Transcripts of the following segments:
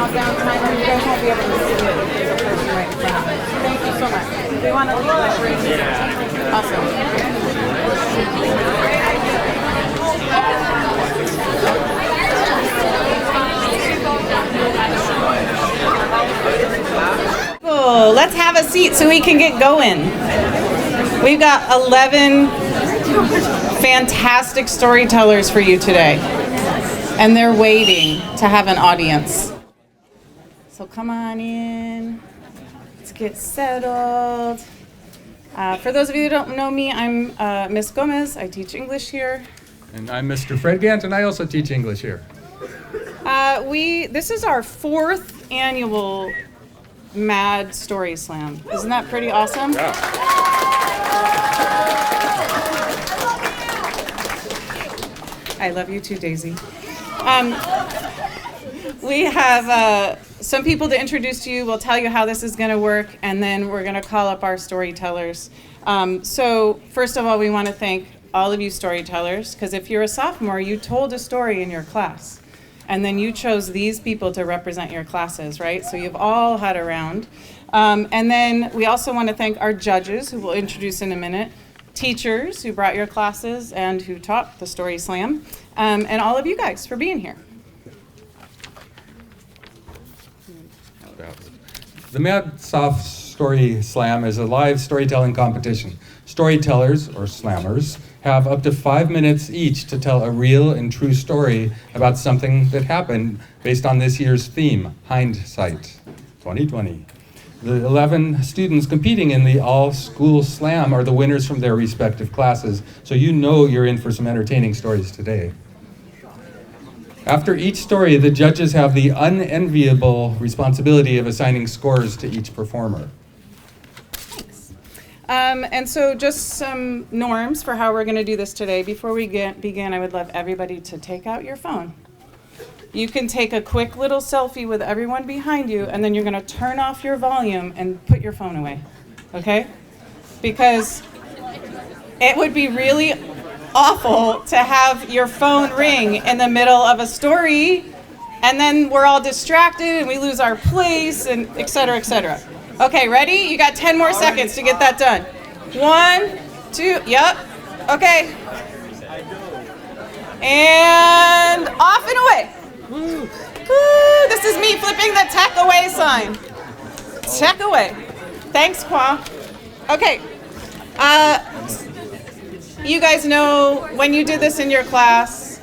countdown timer. You guys won't be able to see it. There's a person right in front of us. Thank you so much. We want to leave that ring. Awesome. Cool. Let's have a seat so we can get going. We've got 11 fantastic storytellers for you today, and they're waiting to have an audience. So come on in. Let's get settled. For those of you who don't know me, I'm Miss Gomez. I teach English here. And I'm Mr. Fred Gant, and I also teach English here. This is our 4th annual Mad Story Slam. Isn't that pretty awesome? Yeah. I love you too, Daisy. We have some people to introduce to you. We'll tell you how this is going to work, and then we're going to call up our storytellers. So first of all, we want to thank all of you storytellers, because if you're a sophomore, you told a story in your class, and then you chose these people to represent your classes, right? So you've all had a round. And then we also want to thank our judges, who we'll introduce in a minute, teachers who brought your classes and who taught the Story Slam, and all of you guys for being here. The Mad Soph Story Slam is a live storytelling competition. Storytellers, or slammers, have up to 5 minutes each to tell a real and true story about something that happened based on this year's theme, Hindsight 2020. The 11 students competing in the all-school slam are the winners from their respective classes, so you know you're in for some entertaining stories today. After each story, the judges have the unenviable responsibility of assigning scores to each performer. Thanks. And so just some norms for how we're going to do this today. Before we begin, I would love everybody to take out your phone. You can take a quick little selfie with everyone behind you, and then you're going to turn off your volume and put your phone away, okay? Because it would be really awful to have your phone ring in the middle of a story, and then we're all distracted and we lose our place, and et cetera, et cetera. Okay, ready? You got 10 more seconds to get that done. 1, 2, yep, okay. And off and away. Woo, this is me flipping the tech away sign. Tech away. Thanks, Kwa. Okay. You guys know when you did this in your class,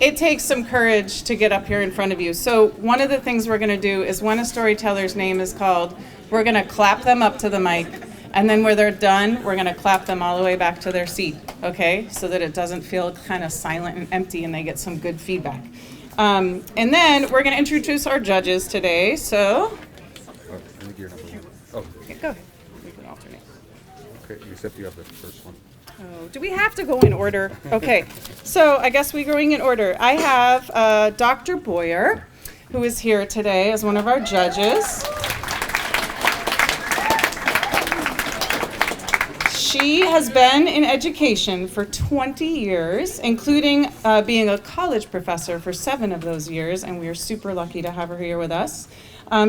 it takes some courage to get up here in front of you. So one of the things we're going to do is when a storyteller's name is called, we're going to clap them up to the mic. And then when they're done, we're going to clap them all the way back to their seat, okay? So that it doesn't feel kind of silent and empty and they get some good feedback. And then we're going to introduce our judges today. So, okay, go ahead. We can alternate. Okay, except you have the first one. Oh, do we have to go in order? Okay, so I guess we're going in order. I have Dr. Boyer, who is here today as one of our judges. She has been in education for 20 years, including being a college professor for 7 of those years, and we are super lucky to have her here with us.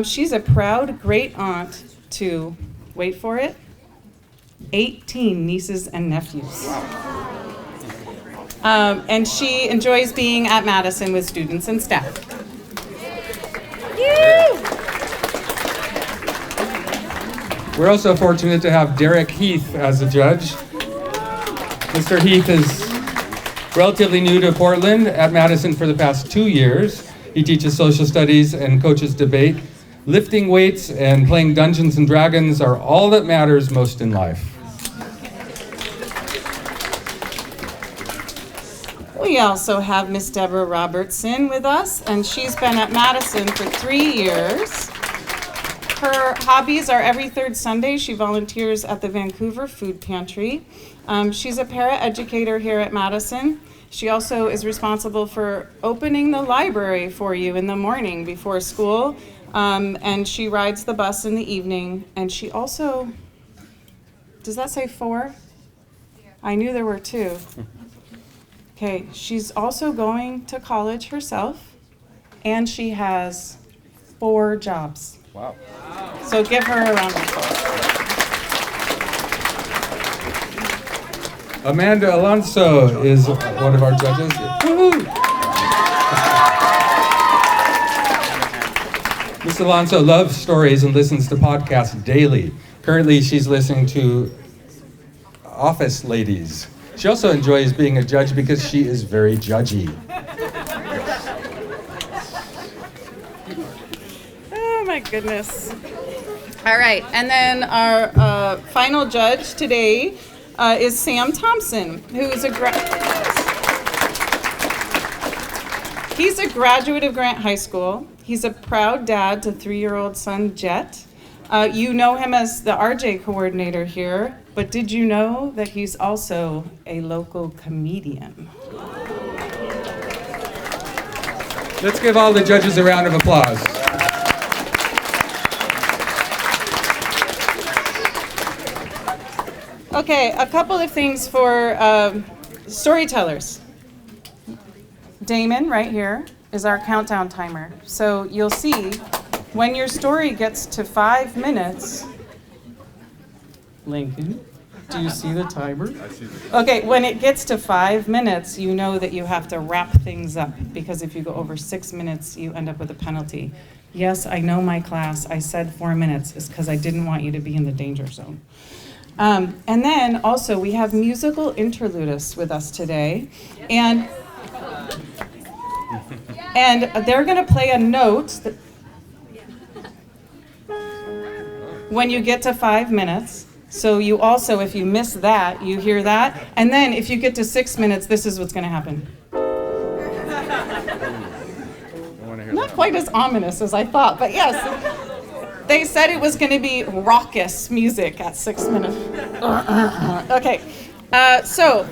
She's a proud great aunt to, wait for it, 18 nieces and nephews. And she enjoys being at Madison with students and staff. We're also fortunate to have Derek Heath as a judge. Mr. Heath is relatively new to Portland, at Madison for the past 2 years. He teaches social studies and coaches debate. Lifting weights and playing Dungeons and Dragons are all that matters most in life. We also have Miss Deborah Robertson with us, and she's been at Madison for 3 years. Her hobbies are every 3rd Sunday she volunteers at the Vancouver Food Pantry. She's a para-educator here at Madison. She also is responsible for opening the library for you in the morning before school, and she rides the bus in the evening. And she also, does that say 4? I knew there were 2. Okay, she's also going to college herself, and she has 4 jobs. Wow. So give her a round of applause. Amanda Alonso is one of our judges. Woo-hoo! Miss Alonso loves stories and listens to podcasts daily. Currently, she's listening to Office Ladies. She also enjoys being a judge because she is very judgy. Oh my goodness. All right, and then our final judge today is Sam Thompson, who is he's a graduate of Grant High School. He's a proud dad to 3-year-old son Jet. You know him as the RJ coordinator here, but did you know that he's also a local comedian? Let's give all the judges a round of applause. Okay, a couple of things for storytellers. Damon, right here, is our countdown timer. So you'll see when your story gets to 5 minutes. Lincoln, do you see the timer? I see. Okay, when it gets to 5 minutes, you know that you have to wrap things up, because if you go over 6 minutes, you end up with a penalty. Yes, I know my class. I said 4 minutes is because I didn't want you to be in the danger zone. And then also we have musical interludists with us today, and they're going to play a note that when you get to 5 minutes. So you also, if you miss that, you hear that, and then if you get to 6 minutes, this is what's going to happen. Not quite as ominous as I thought, but yes. They said it was going to be raucous music at 6 minutes. Okay, so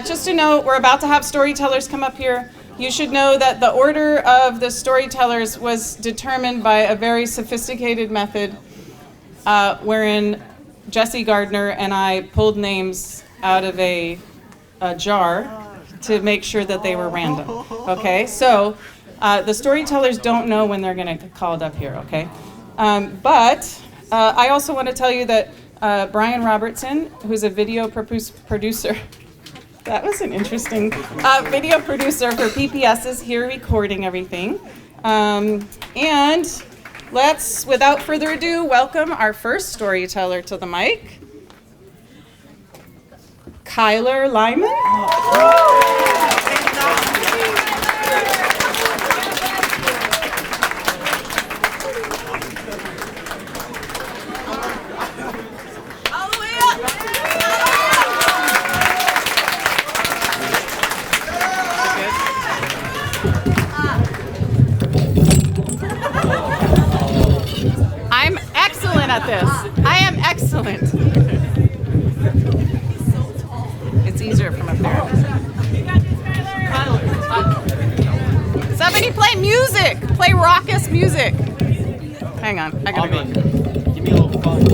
just to know, we're about to have storytellers come up here. You should know that the order of the storytellers was determined by a very sophisticated method wherein Jesse Gardner and I pulled names out of a jar to make sure that they were random. Okay, so the storytellers don't know when they're going to get called up here, okay? But I also want to tell you that Brian Robertson, who's a video producer, that was an interesting video producer for PPS, is here recording everything. And let's, without further ado, welcome our first storyteller to the mic, Kyler Lyman. I'm excellent at this. I am excellent. It's easier from up there. Somebody play music. Play raucous music. Hang on. I gotta go. Give me a little fun.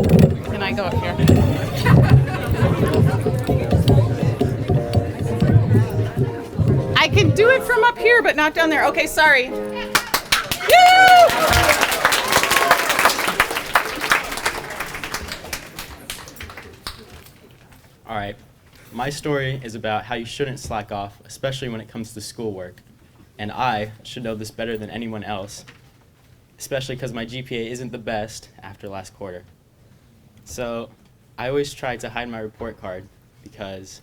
Can I go up here? I can do it from up here, but not down there. Okay, sorry. Woo! All right. My story is about how you shouldn't slack off, especially when it comes to schoolwork. And I should know this better than anyone else, especially because my GPA isn't the best after last quarter. So I always tried to hide my report card because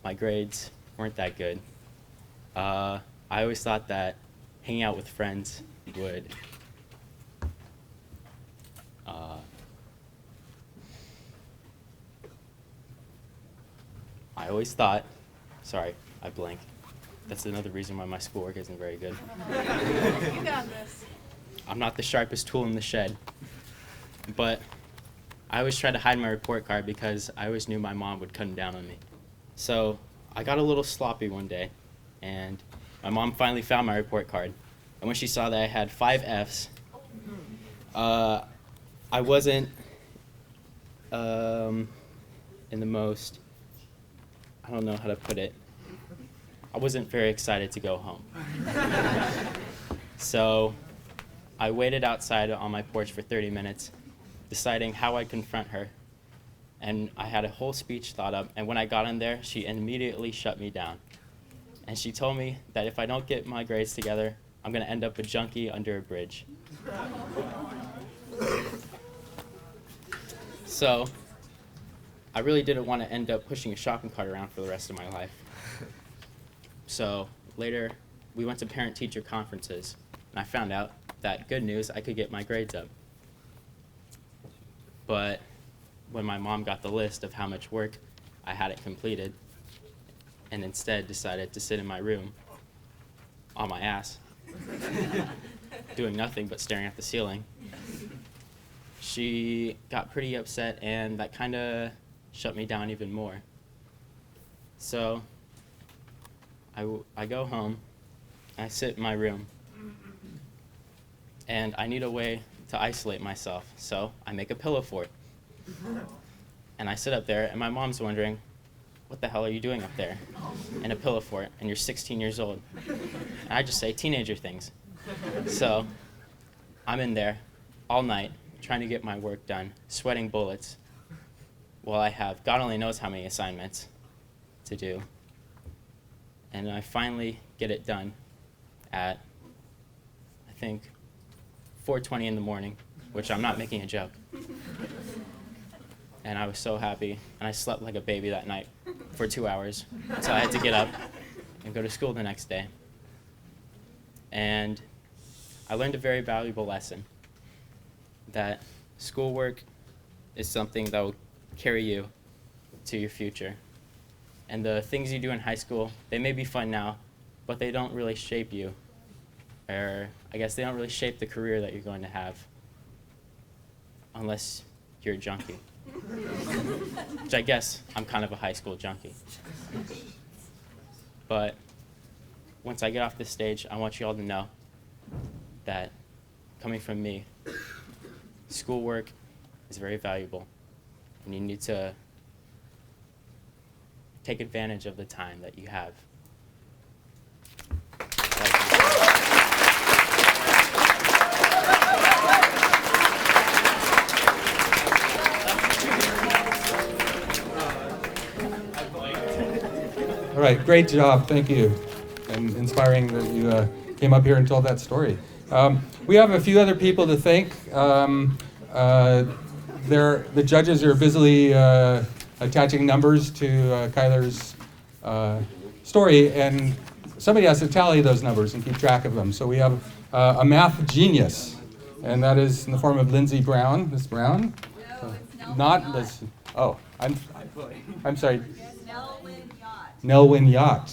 my grades weren't that good. I always thought that hanging out with friends would I always thought, sorry, I blank. That's another reason why my schoolwork isn't very good. You got this. I'm not the sharpest tool in the shed, but I always tried to hide my report card because I always knew my mom would come down on me. So I got a little sloppy one day, and my mom finally found my report card. And when she saw that I had 5 Fs, I wasn't in the most, I don't know how to put it, I wasn't very excited to go home. So I waited outside on my porch for 30 minutes, deciding how I'd confront her. And I had a whole speech thought up, and when I got in there, she immediately shut me down. And she told me that if I don't get my grades together, I'm going to end up a junkie under a bridge. So, I really didn't want to end up pushing a shopping cart around for the rest of my life. So, later, we went to parent-teacher conferences, and I found out that, good news, I could get my grades up. But when my mom got the list of how much work I hadn't completed, and instead decided to sit in my room on my ass, doing nothing but staring at the ceiling, she got pretty upset, and that kind of shut me down even more. So I go home, and I sit in my room, and I need a way to isolate myself, so I make a pillow fort. And I sit up there, and my mom's wondering, what the hell are you doing up there in a pillow fort, and you're 16 years old? And I just say teenager things. So I'm in there all night trying to get my work done, sweating bullets, while I have God only knows how many assignments to do. And I finally get it done at, I think, 4:20 in the morning, which I'm not making a joke. And I was so happy, and I slept like a baby that night for 2 hours, so I had to get up and go to school the next day. And I learned a very valuable lesson, that schoolwork is something that will carry you to your future. And the things you do in high school, they may be fun now, but they don't really shape you. Or I guess they don't really shape the career that you're going to have, unless you're a junkie. Which I guess I'm kind of a high school junkie. But once I get off this stage, I want you all to know that, coming from me, schoolwork is very valuable, and you need to take advantage of the time that you have. All right, great job, thank you. And inspiring that you came up here and told that story. We have a few other people to thank. The judges are busily attaching numbers to Kyler's story, and somebody has to tally those numbers and keep track of them. So we have a math genius, and that is in the form of Lindsay Brown. Ms. Brown? No, it's Not Liz. Oh, I'm sorry. Yacht. Nelwyn Yacht,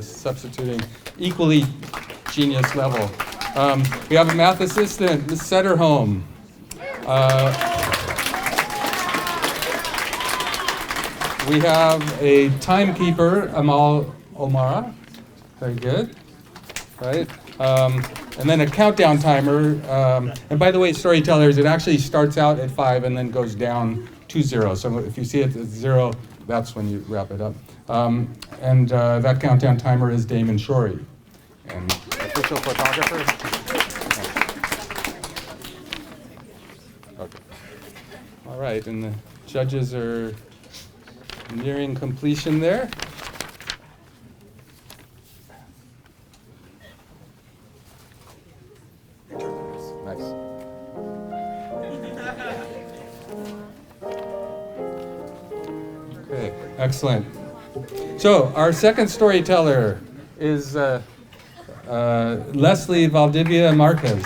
substituting equally genius level. We have a math assistant, Ms. Setterholm. We have a timekeeper, Amal Omara. Very good. Right. And then a countdown timer. And by the way, storytellers, it actually starts out at 5 and then goes down to 0. So if you see it at 0, that's when you wrap it up. And that countdown timer is Damon Shorey. And official photographer. Okay. All right, and the judges are nearing completion there. Nice. Okay, excellent. So our second storyteller is Leslie Valdivia Marquez.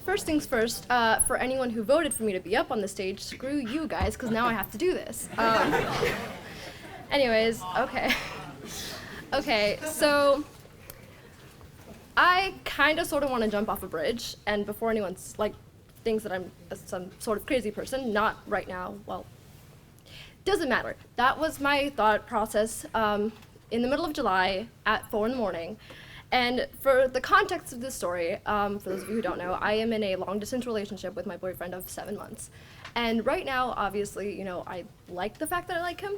First things first, for anyone who voted for me to be up on the stage, screw you guys, because now I have to do this. Anyways, okay. Okay, so I kind of sort of want to jump off a bridge, and before anyone thinks that I'm some sort of crazy person, not right now, well, doesn't matter. That was my thought process in the middle of July at 4 in the morning, And for the context of this story, for those of you who don't know, I am in a long-distance relationship with my boyfriend of 7 months. And right now, obviously, I like the fact that I like him.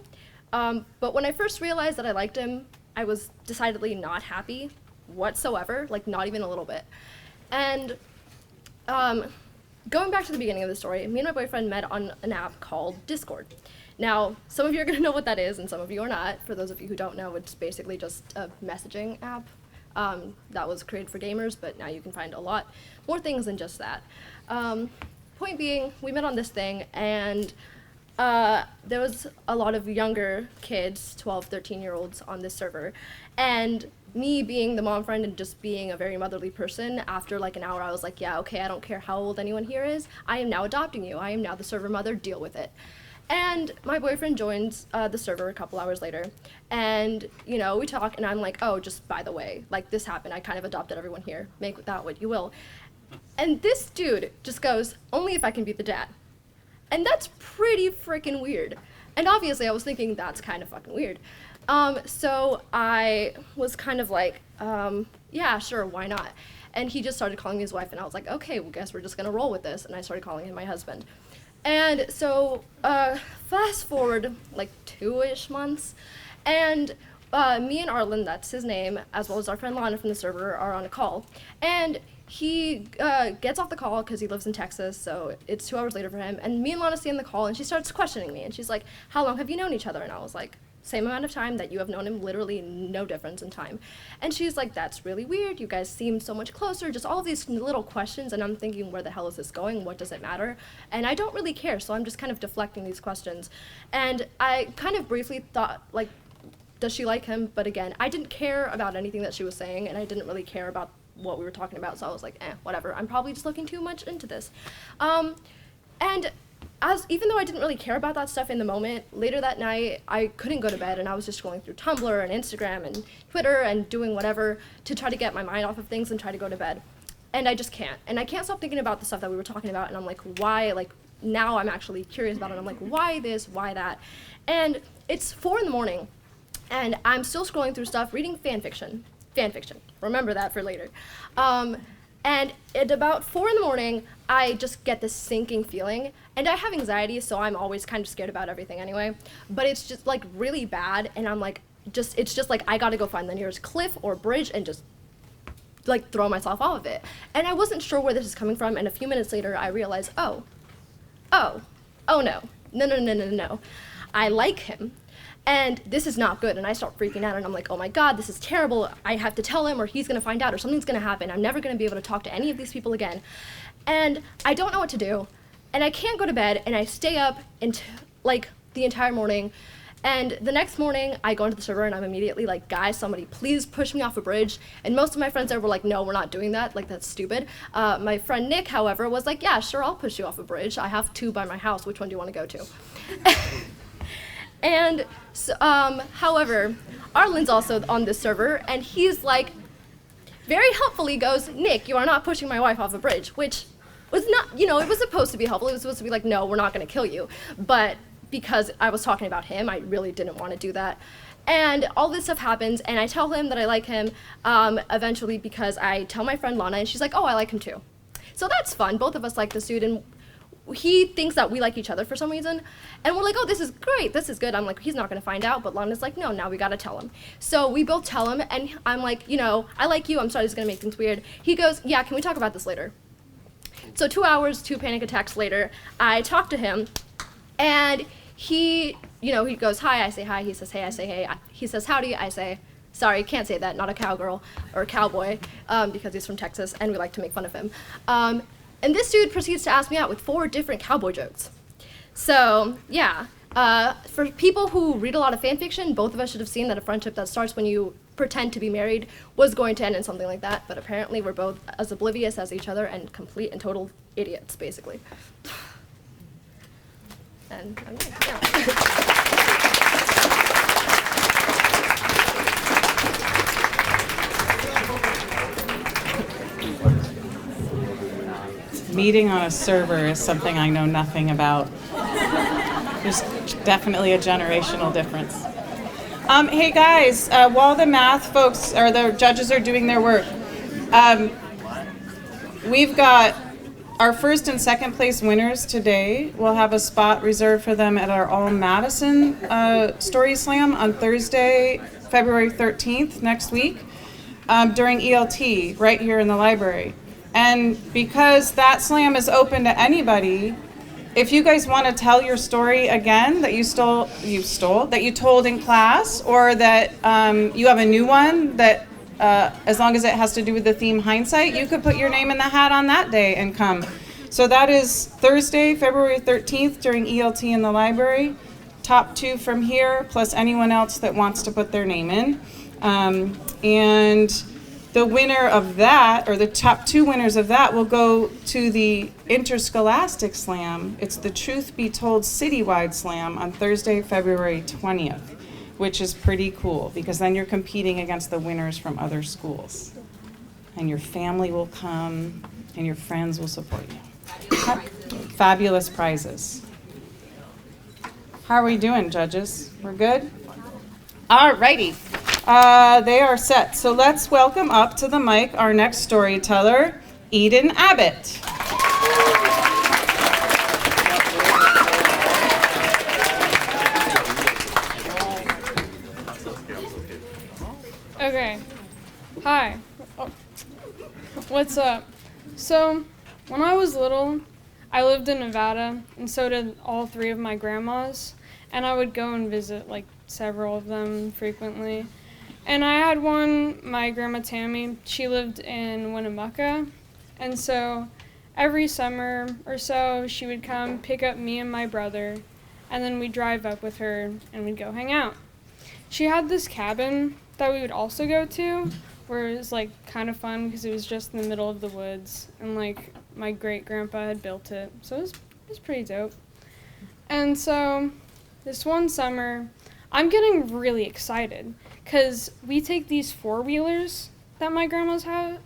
But when I first realized that I liked him, I was decidedly not happy whatsoever, like not even a little bit. And going back to the beginning of the story, me and my boyfriend met on an app called Discord. Now, some of you are going to know what that is, and some of you are not. For those of you who don't know, it's basically just a messaging app that was created for gamers, but now you can find a lot more things than just that. Point being, we met on this thing, and there was a lot of younger kids, 12, 13-year-olds on this server, and me being the mom friend and just being a very motherly person, after like an hour I was like, yeah, okay, I don't care how old anyone here is, I am now adopting you. I am now the server mother, deal with it. And my boyfriend joins the server a couple hours later, and we talk, and I'm like, oh, just by the way, like this happened, I kind of adopted everyone here, make that what you will. And this dude just goes, only if I can be the dad. And that's pretty freaking weird. And obviously I was thinking that's kind of fucking weird. So I was kind of like, yeah, sure, why not? And he just started calling me his wife, and I was like, okay, well, guess we're just gonna roll with this. And I started calling him my husband. And so fast forward like 2-ish months, and me and Arlen, that's his name, as well as our friend Lana from the server, are on a call. And he gets off the call because he lives in Texas, so it's 2 hours later for him. And me and Lana stay on the call, and she starts questioning me. And she's like, how long have you known each other? And I was like, same amount of time that you have known him, literally no difference in time. And she's like, that's really weird. You guys seem so much closer. Just all of these little questions. And I'm thinking, where the hell is this going? What does it matter? And I don't really care, so I'm just kind of deflecting these questions. And I kind of briefly thought, like, does she like him? But again, I didn't care about anything that she was saying, and I didn't really care about what we were talking about, so I was like, whatever. I'm probably just looking too much into this. And even though I didn't really care about that stuff in the moment, later that night, I couldn't go to bed, and I was just scrolling through Tumblr and Instagram and Twitter and doing whatever to try to get my mind off of things and try to go to bed. And I just can't. And I can't stop thinking about the stuff that we were talking about, and I'm like, why? Like, now I'm actually curious about it. I'm like, why this, why that? And it's 4 a.m, and I'm still scrolling through stuff, reading fan fiction. Remember that for later. And at about 4 a.m, I just get this sinking feeling, and I have anxiety, so I'm always kind of scared about everything anyway, but it's just like really bad, and I'm like, it's just like, I gotta go find the nearest cliff or bridge and just like throw myself off of it. And I wasn't sure where this is coming from, and a few minutes later I realized, oh no, I like him. And this is not good, and I start freaking out, and I'm like, oh my god, this is terrible. I have to tell him, or he's gonna find out, or something's gonna happen. I'm never gonna be able to talk to any of these people again. And I don't know what to do, and I can't go to bed, and I stay up until, like, the entire morning. And the next morning, I go into the server, and I'm immediately like, guys, somebody please push me off a bridge. And most of my friends there were like, no, we're not doing that, like, that's stupid. My friend Nick, however, was like, yeah, sure, I'll push you off a bridge. I have 2 by my house, which one do you wanna go to? And so, however, Arlen's also on this server, and he's like, very helpfully goes, Nick, you are not pushing my wife off a bridge, which was not, it was supposed to be helpful. It was supposed to be like, no, we're not gonna kill you. But because I was talking about him, I really didn't want to do that. And all this stuff happens, and I tell him that I like him eventually, because I tell my friend Lana, and she's like, oh, I like him too. So that's fun. Both of us like this dude, and he thinks that we like each other for some reason, and we're like, oh, this is great, this is good. I'm like, he's not gonna find out, but Lana's like, no, now we gotta tell him. So we both tell him, and I'm like, I like you, I'm sorry, this is gonna make things weird. He goes, yeah, can we talk about this later? So 2 hours, 2 panic attacks later, I talk to him, and he goes, hi, I say hi, he says, hey, I say hey, he says, howdy, I say, sorry, can't say that, not a cowgirl, or a cowboy, because he's from Texas, and we like to make fun of him. And this dude proceeds to ask me out with 4 different cowboy jokes. So, yeah. For people who read a lot of fan fiction, both of us should have seen that a friendship that starts when you pretend to be married was going to end in something like that, but apparently we're both as oblivious as each other and complete and total idiots, basically. And I'm like, yeah. Meeting on a server is something I know nothing about. There's definitely a generational difference. Hey guys, while the math folks or the judges are doing their work, we've got our first and second place winners today. We'll have a spot reserved for them at our All Madison Story Slam on Thursday, February 13th, next week, during ELT, right here in the library. And because that slam is open to anybody, if you guys want to tell your story again that you told in class, or that you have a new one that, as long as it has to do with the theme hindsight, you could put your name in the hat on that day and come. So that is Thursday, February 13th during ELT in the library. Top 2 from here, plus anyone else that wants to put their name in. And the winner of that, or the top 2 winners of that, will go to the Interscholastic Slam. It's the Truth Be Told Citywide Slam on Thursday, February 20th, which is pretty cool because then you're competing against the winners from other schools. And your family will come and your friends will support you. Fabulous prizes. How are we doing, judges? We're good? All righty. They are set. So let's welcome up to the mic our next storyteller, Eden Abbott. Okay. Hi. Oh. What's up? So, when I was little, I lived in Nevada, and so did all 3 of my grandmas, and I would go and visit, like, several of them frequently. And I had one, my grandma Tammy, she lived in Winnemucca, and so every summer or so, she would come pick up me and my brother, and then we'd drive up with her, and we'd go hang out. She had this cabin that we would also go to, where it was, like, kind of fun because it was just in the middle of the woods, and, like, my great-grandpa had built it, so it was pretty dope. And so this one summer, I'm getting really excited because we take these 4-wheelers that my grandma's have,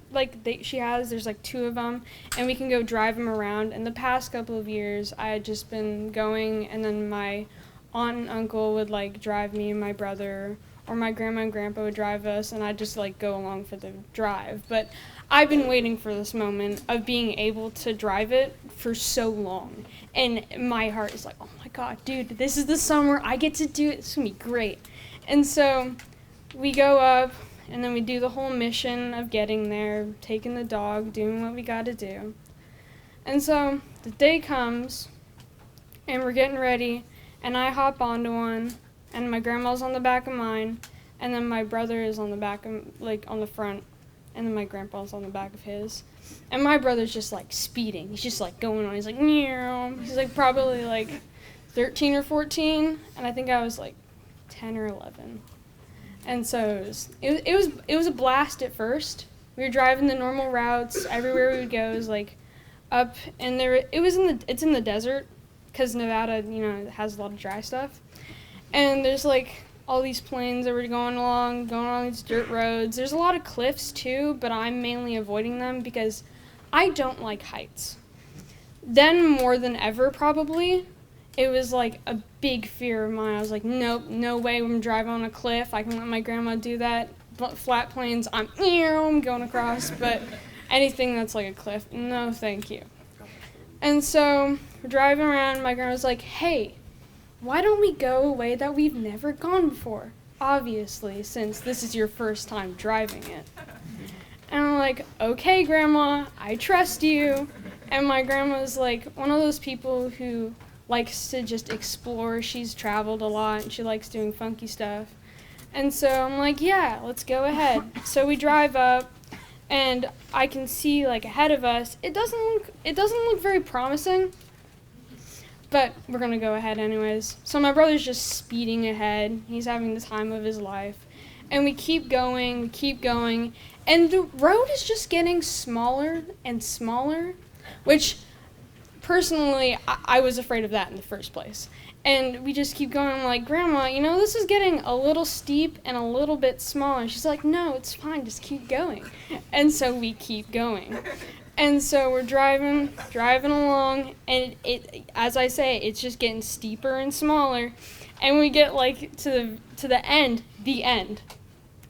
she has, there's like 2 of them, and we can go drive them around. And the past couple of years, I had just been going, and then my aunt and uncle would, like, drive me and my brother, or my grandma and grandpa would drive us, and I'd just, like, go along for the drive. But I've been waiting for this moment of being able to drive it for so long. And my heart is like, oh my God, dude, this is the summer. I get to do it. It's going to be great. And so we go up, and then we do the whole mission of getting there, taking the dog, doing what we got to do. And so the day comes, and we're getting ready, and I hop onto one, and my grandma's on the back of mine, and then my brother is on the back of, like, on the front, and then my grandpa's on the back of his. And my brother's just, like, speeding. He's just, like, going on. He's like, meow. He's, like, probably, like, 13 or 14, and I think I was, like, 10 or 11. And so it was a blast at first. We were driving the normal routes. Everywhere we would go is, like, up, and it's in the desert, because Nevada, you know, has a lot of dry stuff. And there's, like, all these plains that were going on these dirt roads. There's a lot of cliffs, too, but I'm mainly avoiding them because I don't like heights. Then, more than ever, probably, it was, like, a big fear of mine. I was like, nope, no way I'm driving on a cliff. I can let my grandma do that. Flat plains, I'm going across, but anything that's like a cliff, no thank you. And so, we're driving around, my grandma's like, hey, why don't we go a way that we've never gone before? Obviously, since this is your first time driving it. And I'm like, okay, Grandma, I trust you. And my grandma's like one of those people who likes to just explore. She's traveled a lot, and she likes doing funky stuff. And so I'm like, yeah, let's go ahead. So we drive up, and I can see, like, ahead of us, it doesn't look very promising. But we're going to go ahead anyways. So my brother's just speeding ahead. He's having the time of his life. And we keep going. And the road is just getting smaller and smaller, which personally, I was afraid of that in the first place. And we just keep going. I'm like, Grandma, you know, this is getting a little steep and a little bit smaller. She's like, no, it's fine. Just keep going. And so we keep going. And so we're driving along, and it, as I say, it's just getting steeper and smaller. And we get like to the end, the end.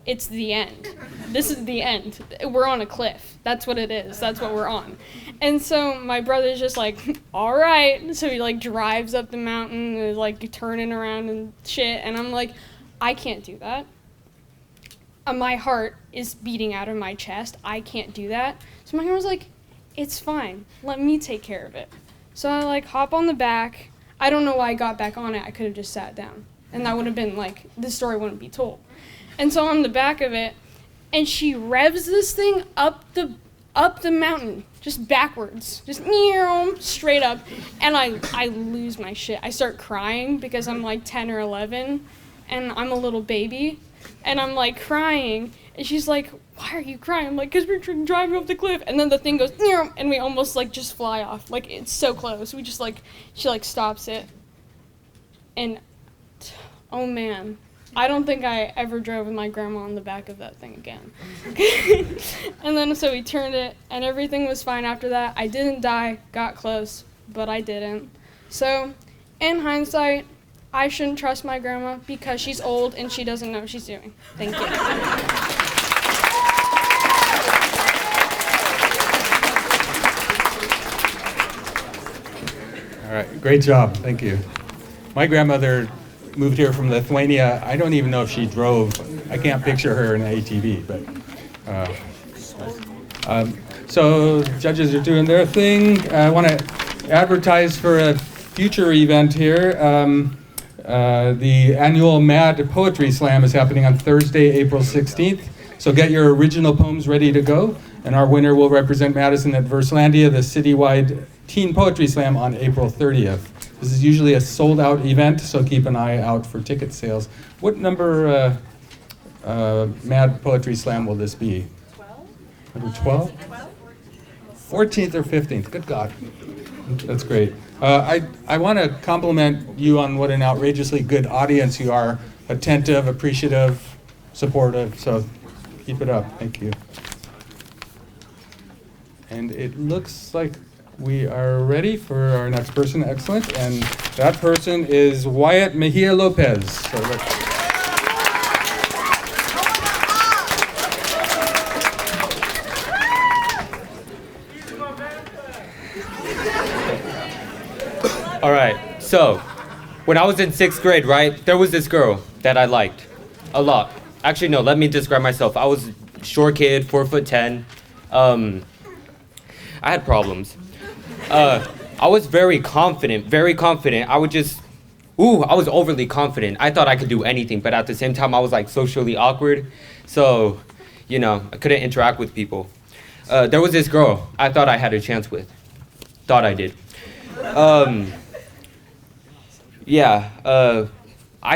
It's the end. This is the end. We're on a cliff. That's what it is. That's what we're on. And so my brother's just like, all right. So he like drives up the mountain and is like turning around and shit. And I'm like, I can't do that. My heart is beating out of my chest. I can't do that. So my grandma's like, it's fine. Let me take care of it. So I like hop on the back. I don't know why I got back on it. I could have just sat down. And that would have been like, this story wouldn't be told. And so I'm on the back of it, and she revs this thing up the mountain, just backwards, just straight up, and I lose my shit. I start crying because I'm like 10 or 11, and I'm a little baby, and I'm like crying, and she's like, why are you crying? I'm like, because we're driving up the cliff, and then the thing goes, and we almost like just fly off. Like, it's so close. We just like, she like stops it, and oh man. I don't think I ever drove with my grandma on the back of that thing again. And then so we turned it, and everything was fine after that. I didn't die, got close, but I didn't. So, in hindsight, I shouldn't trust my grandma because she's old and she doesn't know what she's doing. Thank you. All right, great job. Thank you. My grandmother moved here from Lithuania. I don't even know if she drove. I can't picture her in an ATV, but so judges are doing their thing. I want to advertise for a future event here. The annual Mad Poetry Slam is happening on Thursday, April 16th. So get your original poems ready to go. And our winner will represent Madison at Verselandia, the citywide teen poetry slam on April 30th. This is usually a sold-out event, so keep an eye out for ticket sales. What number Mad Poetry Slam will this be? 12. Number 12? 14th or 15th. Good God. That's great. I want to compliment you on what an outrageously good audience you are. Attentive, appreciative, supportive. So keep it up. Thank you. And it looks like we are ready for our next person. Excellent. And that person is Wyatt Mejia Lopez. So all right, so when I was in 6th grade, right, there was this girl that I liked a lot. Actually, no, let me describe myself. I was a short kid, 4'10". I had problems. I was very confident. I was overly confident. I thought I could do anything, but at the same time, I was like socially awkward. So, I couldn't interact with people. There was this girl I thought I had a chance with. Thought I did. I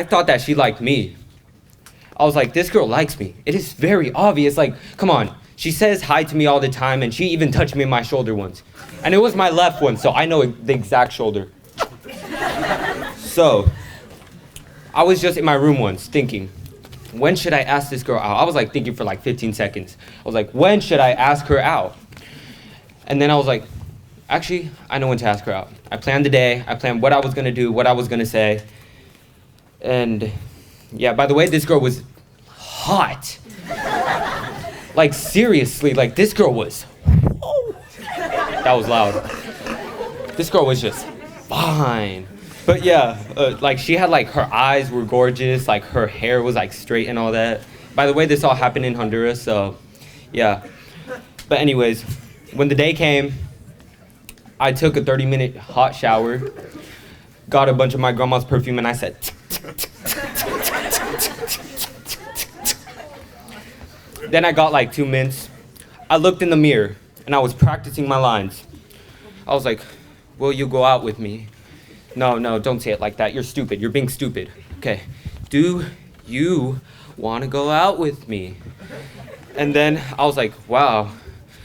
thought that she liked me. I was like, this girl likes me. It is very obvious. Like, come on. She says hi to me all the time, and she even touched me on my shoulder once. And it was my left one, so I know the exact shoulder. So, I was just in my room once thinking, when should I ask this girl out? I was like thinking for like 15 seconds. I was like, when should I ask her out? And then I was like, actually, I know when to ask her out. I planned the day, I planned what I was gonna do, what I was gonna say. And yeah, by the way, this girl was hot. Like seriously, like this girl was, that was loud. This girl was just fine. But yeah, like she had like, her eyes were gorgeous, like her hair was like straight and all that. By the way, this all happened in Honduras, so yeah. But anyways, when the day came, I took a 30-minute hot shower, got a bunch of my grandma's perfume, and I said, Then I got like 2 minutes. I looked in the mirror and I was practicing my lines. I was like, will you go out with me? No, don't say it like that. You're stupid. You're being stupid. Okay. Do you want to go out with me? And then I was like, wow,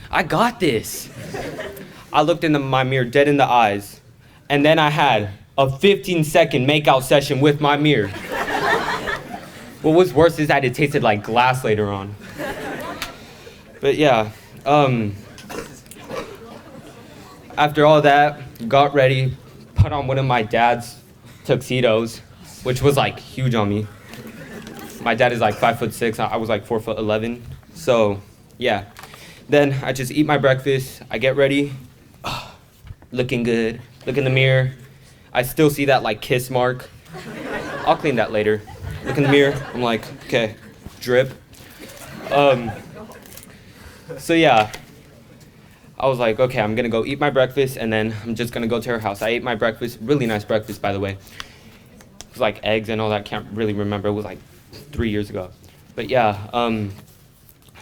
I got this. I looked in my mirror dead in the eyes. And then I had a 15-second makeout session with my mirror. What was worse is that it tasted like glass later on. But yeah, after all that, got ready, put on one of my dad's tuxedos, which was like huge on me. My dad is like 5'6", I was like 4'11". So yeah, then I just eat my breakfast, I get ready, looking good, look in the mirror, I still see that like kiss mark. I'll clean that later. Look in the mirror, I'm like, okay, drip. So yeah, I was like, okay, I'm gonna go eat my breakfast and then I'm just gonna go to her house. I ate my breakfast, really nice breakfast by the way. It was like eggs and all that, can't really remember, it was like 3 years ago. But yeah,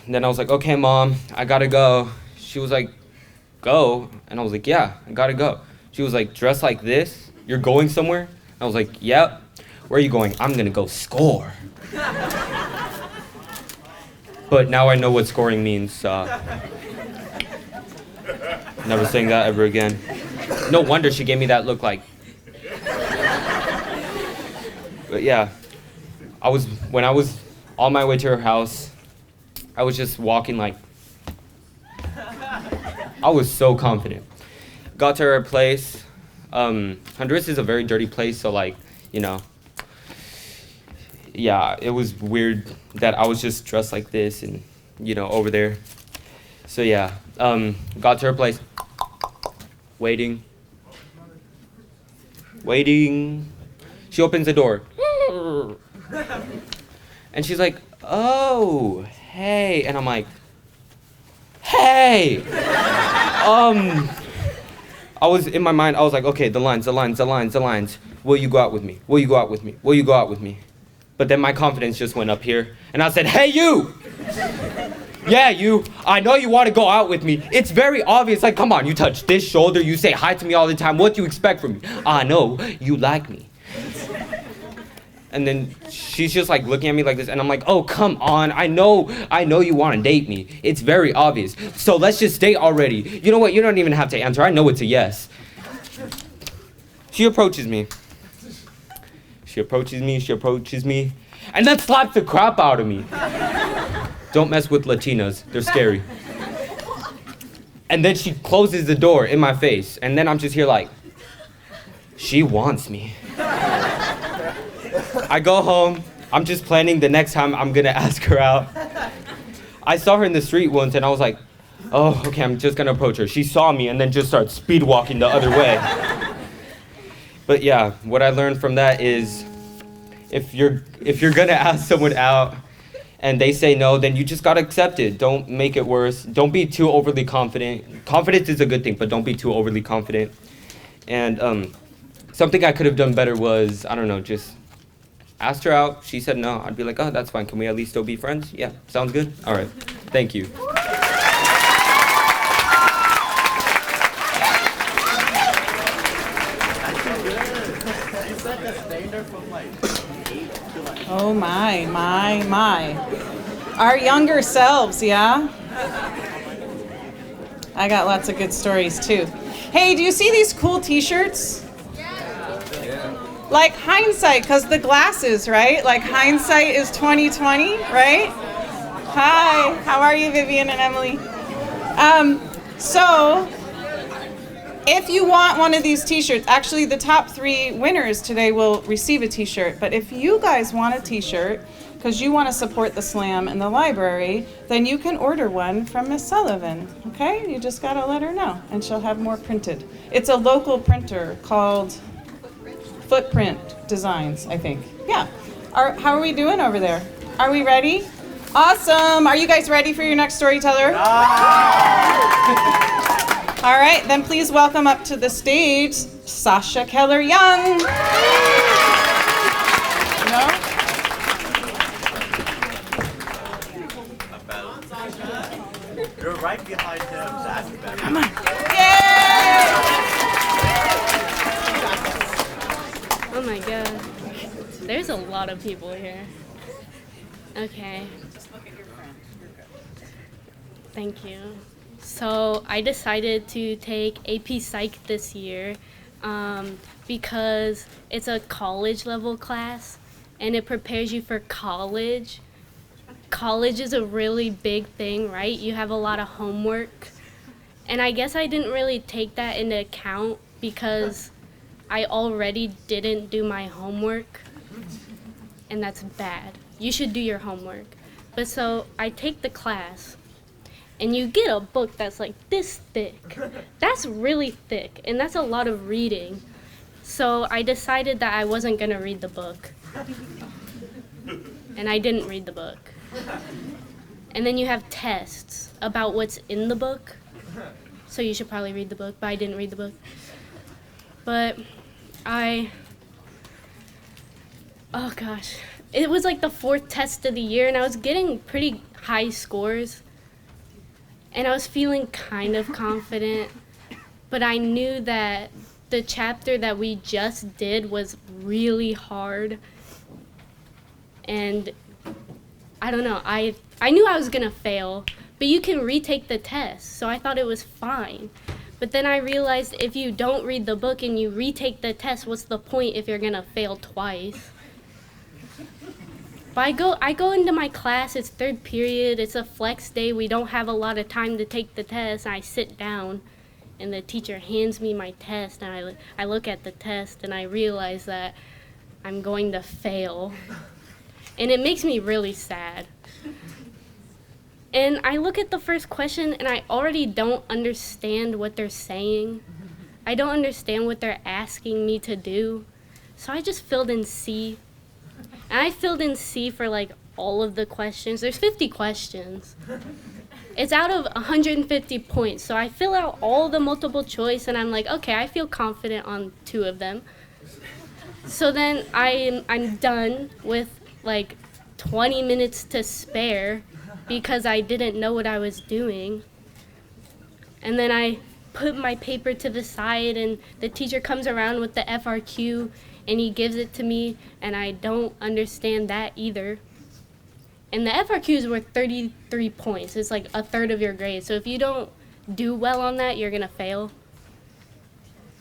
then I was like, okay, Mom, I gotta go. She was like, go? And I was like, yeah, I gotta go. She was like, dressed like this? You're going somewhere? I was like, yep. Where are you going? I'm gonna go score. But now I know what scoring means. Never saying that ever again. No wonder she gave me that look like. But yeah, when I was on my way to her house, I was just walking like, I was so confident. Got to her place. Honduras is a very dirty place, so like, you know, yeah, it was weird that I was just dressed like this and, you know, over there. So yeah, got to her place. Waiting. She opens the door. And she's like, oh, hey. And I'm like, hey. I was in my mind, I was like, okay, the lines. Will you go out with me? Will you go out with me? Will you go out with me? But then my confidence just went up here. And I said, hey, you. Yeah, you. I know you want to go out with me. It's very obvious. Like, come on, you touch this shoulder. You say hi to me all the time. What do you expect from me? I know you like me. And then she's just like looking at me like this. And I'm like, oh, come on. I know you want to date me. It's very obvious. So let's just date already. You know what? You don't even have to answer. I know it's a yes. She approaches me. And then slaps the crap out of me. Don't mess with Latinas. They're scary. And then she closes the door in my face. And then I'm just here like, she wants me. I go home. I'm just planning the next time I'm gonna ask her out. I saw her in the street once and I was like, oh, okay, I'm just gonna approach her. She saw me and then just started speed walking the other way. But yeah, what I learned from that is if you're gonna ask someone out and they say no, then you just gotta accept it. Don't make it worse. Don't be too overly confident. Confidence is a good thing, but don't be too overly confident. And something I could have done better was, I don't know, just asked her out. She said no. I'd be like, oh, that's fine. Can we at least still be friends? Yeah, sounds good. All right, thank you. Oh my. Our younger selves, yeah? I got lots of good stories too. Hey, do you see these cool t-shirts? Yeah. Like hindsight, because the glasses, right? Like hindsight is 2020, right? Hi, how are you, Vivian and Emily? So, if you want one of these t-shirts, actually the top 3 winners today will receive a t-shirt. But if you guys want a t-shirt, because you want to support the slam and the library, then you can order one from Miss Sullivan, okay? You just got to let her know, and she'll have more printed. It's a local printer called Footprint Designs, I think. Yeah. How are we doing over there? Are we ready? Awesome. Are you guys ready for your next storyteller? All right, then please welcome up to the stage, Sasha Keller-Young. No? You're right behind him. That's better. Come on. Yay! Oh my god. There's a lot of people here. Okay. Just look at your friend. You're good. Thank you. So I decided to take AP Psych this year because it's a college level class and it prepares you for college. College is a really big thing, right? You have a lot of homework. And I guess I didn't really take that into account because I already didn't do my homework. and that's bad. You should do your homework. But so I take the class, and you get a book that's like this thick. That's really thick, and that's a lot of reading. So I decided that I wasn't going to read the book. And I didn't read the book. And then you have tests about what's in the book. So you should probably read the book, but I didn't read the book. But oh gosh. It was like the 4th test of the year, and I was getting pretty high scores. And I was feeling kind of confident, but I knew that the chapter that we just did was really hard. And I don't know, I knew I was gonna fail, but you can retake the test, so I thought it was fine. But then I realized if you don't read the book and you retake the test, what's the point if you're gonna fail twice? But I go into my class, it's 3rd period, it's a flex day, we don't have a lot of time to take the test, and I sit down, and the teacher hands me my test, and I look at the test, and I realize that I'm going to fail. And it makes me really sad. And I look at the first question, and I already don't understand what they're saying. I don't understand what they're asking me to do. So I just filled in C. And I filled in C for like all of the questions. There's 50 questions. It's out of 150 points. So I fill out all the multiple choice, and I'm like, okay, I feel confident on 2 of them. So then I'm done with like 20 minutes to spare because I didn't know what I was doing. And then I put my paper to the side, and the teacher comes around with the FRQ, and he gives it to me, and I don't understand that either. And the FRQs were 33 points. It's like a third of your grade. So if you don't do well on that, you're gonna fail.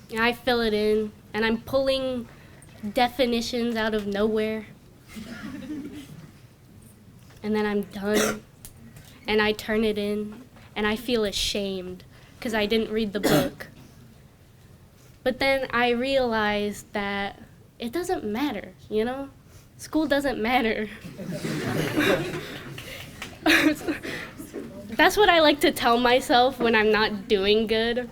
And I fill it in, and I'm pulling definitions out of nowhere. And then I'm done, and I turn it in, and I feel ashamed because I didn't read the book. But then I realized that it doesn't matter, you know? School doesn't matter. That's what I like to tell myself when I'm not doing good.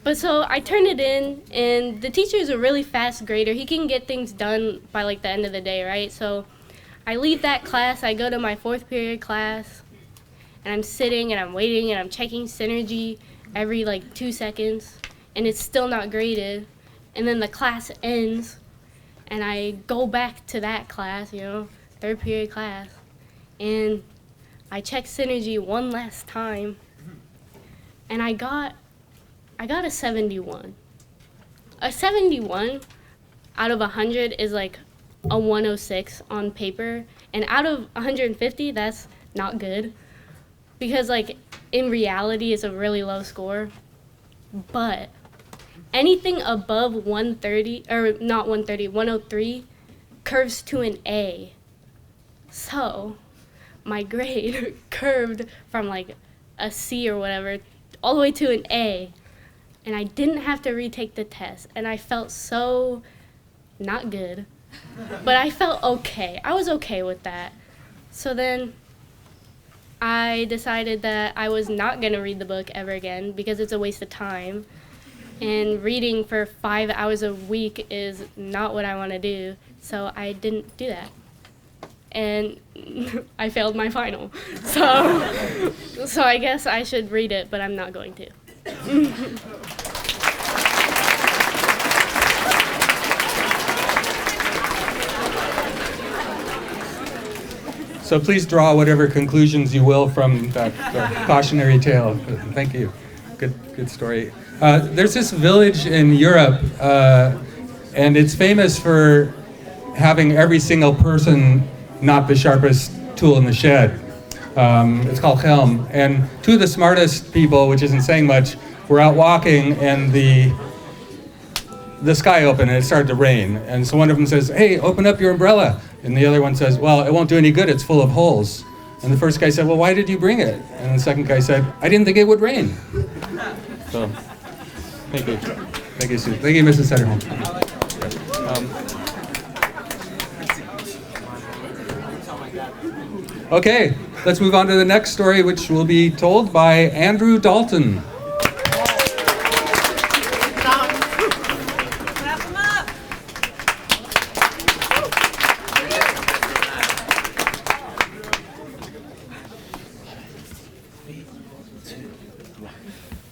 But so I turn it in, and the teacher is a really fast grader. He can get things done by like the end of the day, right? So I leave that class, I go to my 4th period class, and I'm sitting and I'm waiting and I'm checking Synergy every like 2 seconds, and it's still not graded. And then the class ends, and I go back to that class, you know, 3rd period class, and I check Synergy one last time, and I got a 71. A 71 out of 100 is like a 106 on paper, and out of 150, that's not good, because like in reality it's a really low score. But anything above 130, or not 130, 103 curves to an A. So my grade curved from like a C or whatever all the way to an A, and I didn't have to retake the test, and I felt so not good. But I felt okay. I was okay with that. So then I decided that I was not going to read the book ever again because it's a waste of time. And reading for 5 hours a week is not what I want to do. So I didn't do that. And I failed my final. So I guess I should read it, but I'm not going to. So please draw whatever conclusions you will from that cautionary tale. Thank you. Good story. There's this village in Europe, and it's famous for having every single person not the sharpest tool in the shed. It's called Helm. And 2 of the smartest people, which isn't saying much, were out walking, and the sky opened and it started to rain. And so one of them says, "Hey, open up your umbrella." And the other one says, "Well, it won't do any good, it's full of holes." And the first guy said, "Well, why did you bring it?" And the second guy said, "I didn't think it would rain." So, thank you. Thank you, Sue. Thank you, Mrs. Setterholm. Okay, let's move on to the next story, which will be told by Andrew Dalton. Clap 'em up.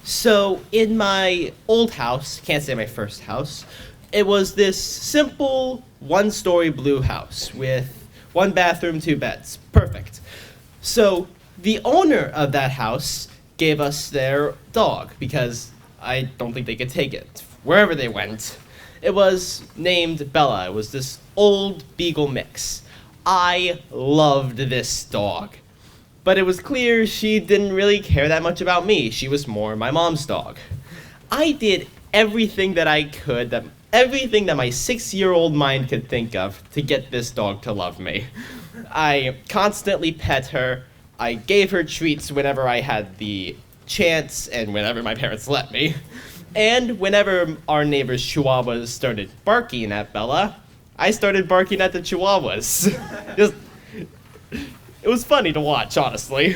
So, in my old house, can't say my first house, it was this simple one-story blue house with one bathroom, two beds. Perfect. So, the owner of that house gave us their dog because I don't think they could take it wherever they went. It was named Bella. It was this old beagle mix. I loved this dog. But it was clear she didn't really care that much about me. She was more my mom's dog. I did everything that I could, everything that my 6-year-old mind could think of to get this dog to love me. I constantly pet her. I gave her treats whenever I had the chance and whenever my parents let me. And whenever our neighbor's chihuahuas started barking at Bella, I started barking at the chihuahuas. It was funny to watch, honestly.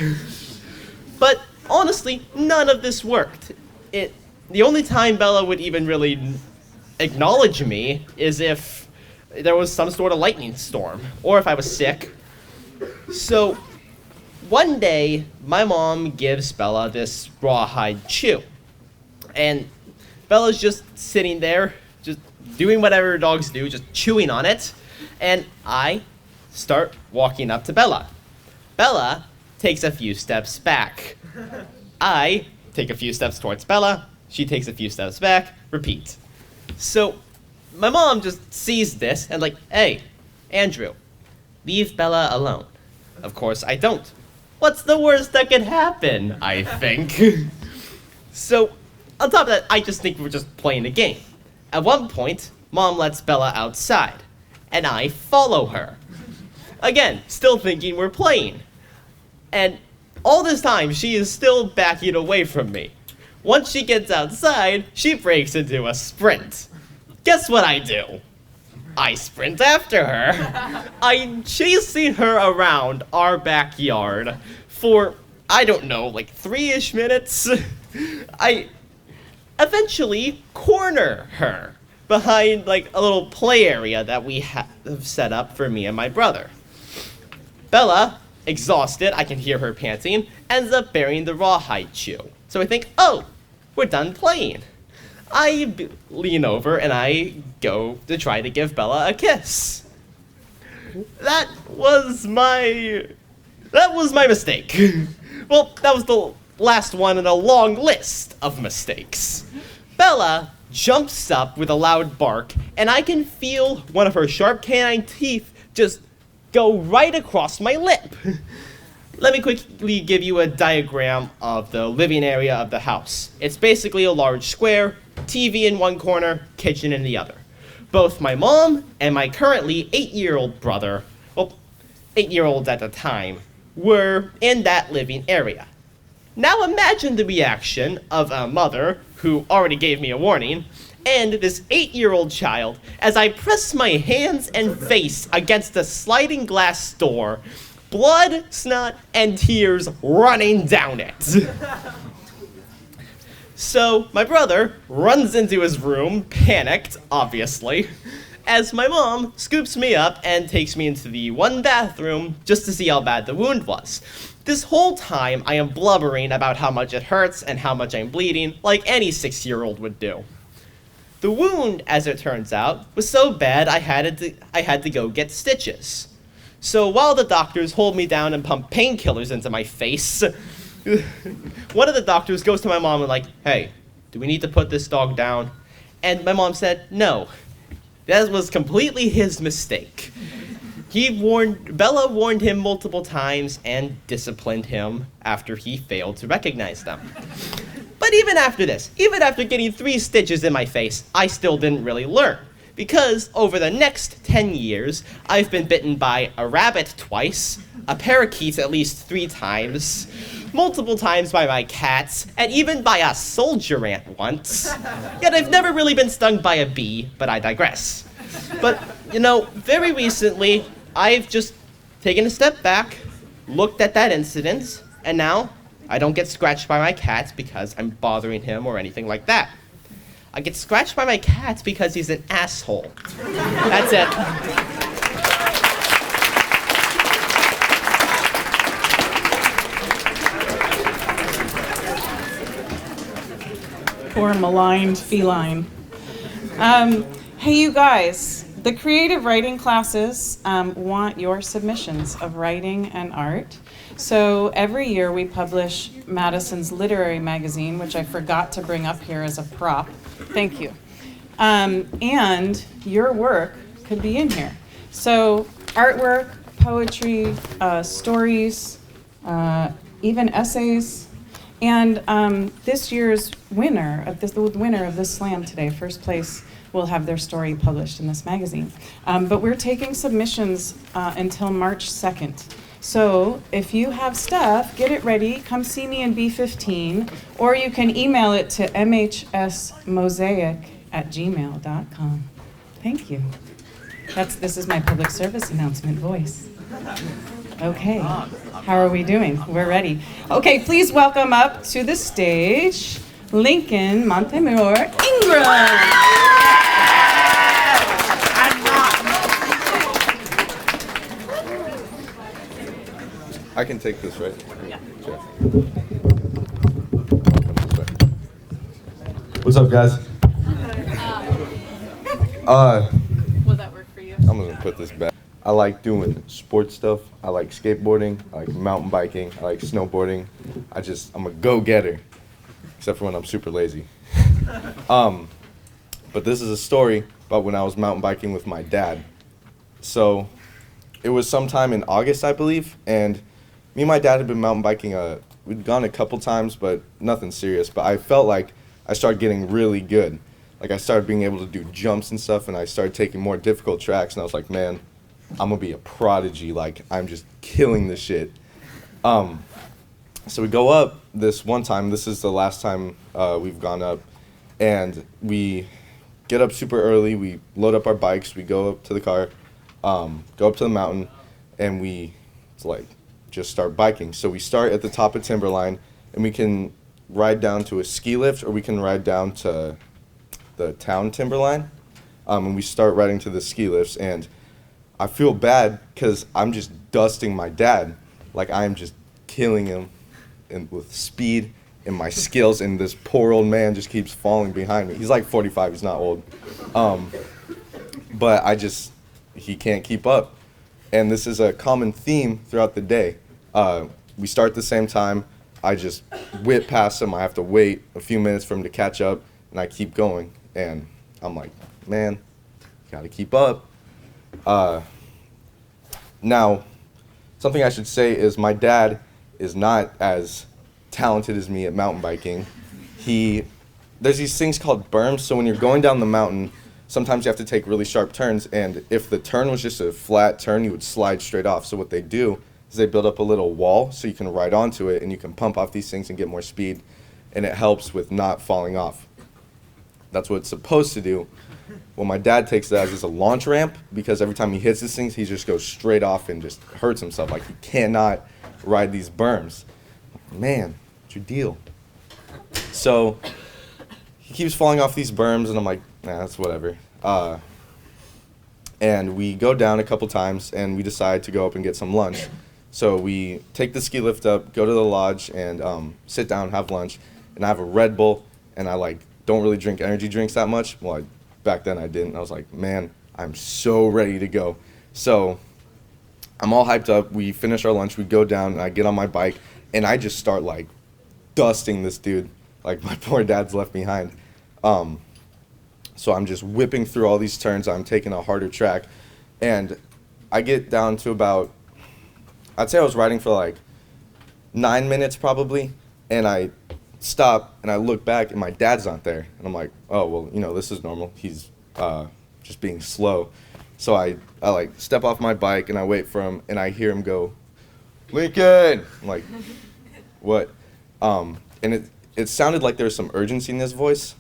But honestly, none of this worked. The only time Bella would even really acknowledge me is if there was some sort of lightning storm, or if I was sick. So, one day, my mom gives Bella this rawhide chew. And Bella's just sitting there, just doing whatever dogs do, just chewing on it. And I start walking up to Bella. Bella takes a few steps back. I take a few steps towards Bella. She takes a few steps back. Repeat. So my mom just sees this and like, hey, Andrew, leave Bella alone. Of course I don't. What's the worst that could happen, I think. So on top of that, I just think we're just playing a game. At one point, Mom lets Bella outside, and I follow her. Again, still thinking we're playing. And all this time, she is still backing away from me. Once she gets outside, she breaks into a sprint. Guess what I do? I sprint after her. I'm chasing her around our backyard for, I don't know, like 3-ish minutes. I eventually corner her behind like a little play area that we have set up for me and my brother. Bella, exhausted, I can hear her panting, ends up burying the rawhide chew. So I think, oh, we're done playing. I lean over and I go to try to give Bella a kiss. That was my mistake. Well, that was the last one in a long list of mistakes. Bella jumps up with a loud bark, and I can feel one of her sharp canine teeth just go right across my lip. Let me quickly give you a diagram of the living area of the house. It's basically a large square, TV in one corner, kitchen in the other. Both my mom and my currently 8-year-old brother, well, 8-year-olds at the time, were in that living area. Now imagine the reaction of a mother who already gave me a warning, and this 8-year-old child as I press my hands and face against the sliding glass door, blood, snot, and tears running down it. So my brother runs into his room, panicked, obviously, as my mom scoops me up and takes me into the one bathroom just to see how bad the wound was. This whole time, I am blubbering about how much it hurts and how much I'm bleeding, like any 6-year-old would do. The wound, as it turns out, was so bad I had to go get stitches. So while the doctors hold me down and pump painkillers into my face, one of the doctors goes to my mom and like, hey, do we need to put this dog down? And my mom said, no, that was completely his mistake. Bella warned him multiple times and disciplined him after he failed to recognize them. But even after this, even after getting 3 stitches in my face, I still didn't really learn. Because over the next 10 years, I've been bitten by a rabbit twice, a parakeet at least 3 times, multiple times by my cats, and even by a soldier ant once. Yet I've never really been stung by a bee, but I digress. But, very recently, I've just taken a step back, looked at that incident, and now I don't get scratched by my cat because I'm bothering him or anything like that. I get scratched by my cat because he's an asshole. That's it. Poor maligned feline. Hey, you guys, the creative writing classes want your submissions of writing and art. So every year we publish Madison's literary magazine, which I forgot to bring up here as a prop. Thank you. And your work could be in here. So artwork, poetry, stories, even essays. And this year's winner of this slam today, first place, will have their story published in this magazine. But we're taking submissions until March 2nd. So if you have stuff, get it ready. Come see me in B15, or you can email it to mhsmosaic@gmail.com. Thank you. This is my public service announcement voice. Okay, how are we doing? We're ready. Okay, please welcome up to the stage, Lincoln Montemor Ingram. I can take this, right? Yeah. Okay. What's up, guys? Will that work for you? I'm gonna put this back. I like doing sports stuff. I like skateboarding. I like mountain biking. I like snowboarding. I'm a go-getter, except for when I'm super lazy. But this is a story about when I was mountain biking with my dad. So it was sometime in August, I believe, and me and my dad had been mountain biking. We'd gone a couple times, but nothing serious. But I felt like I started getting really good. Like I started being able to do jumps and stuff, and I started taking more difficult tracks, and I was like, man, I'm gonna be a prodigy. Like I'm just killing this shit. So we go up this one time. This is the last time we've gone up, and we get up super early. We load up our bikes. We go up to the car, go up to the mountain, and just start biking. So we start at the top of Timberline, and we can ride down to a ski lift, or we can ride down to the town Timberline, and we start riding to the ski lifts. And I feel bad because I'm just dusting my dad. Like I'm just killing him with speed and my skills, and this poor old man just keeps falling behind me. He's like 45, he's not old. But he can't keep up. And this is a common theme throughout the day. We start at the same time. I just whip past him. I have to wait a few minutes for him to catch up, and I keep going. And I'm like, man, gotta keep up. Now, something I should say is my dad is not as talented as me at mountain biking. There's these things called berms, so when you're going down the mountain, sometimes you have to take really sharp turns, and if the turn was just a flat turn, you would slide straight off. So what they do is they build up a little wall so you can ride onto it, and you can pump off these things and get more speed, and it helps with not falling off. That's what it's supposed to do. Well, my dad takes that as a launch ramp, because every time he hits these things, he just goes straight off and just hurts himself. Like he cannot ride these berms. Man, what's your deal? So he keeps falling off these berms, and I'm like, nah, that's whatever. And we go down a couple times, and we decide to go up and get some lunch. So we take the ski lift up, go to the lodge, and sit down, have lunch. And I have a Red Bull, and I don't really drink energy drinks that much. Well, back then I didn't. I was like, man, I'm so ready to go. So I'm all hyped up. We finish our lunch. We go down, and I get on my bike, and I just start dusting this dude. Like my poor dad's left behind. So I'm just whipping through all these turns. I'm taking a harder track, and I get down to about, I'd say I was riding for 9 minutes probably, and I stop and I look back and my dad's not there, and I'm like, oh well, this is normal. He's just being slow. So I step off my bike and I wait for him, and I hear him go, Lincoln. I'm like, what? And it sounded like there was some urgency in his voice.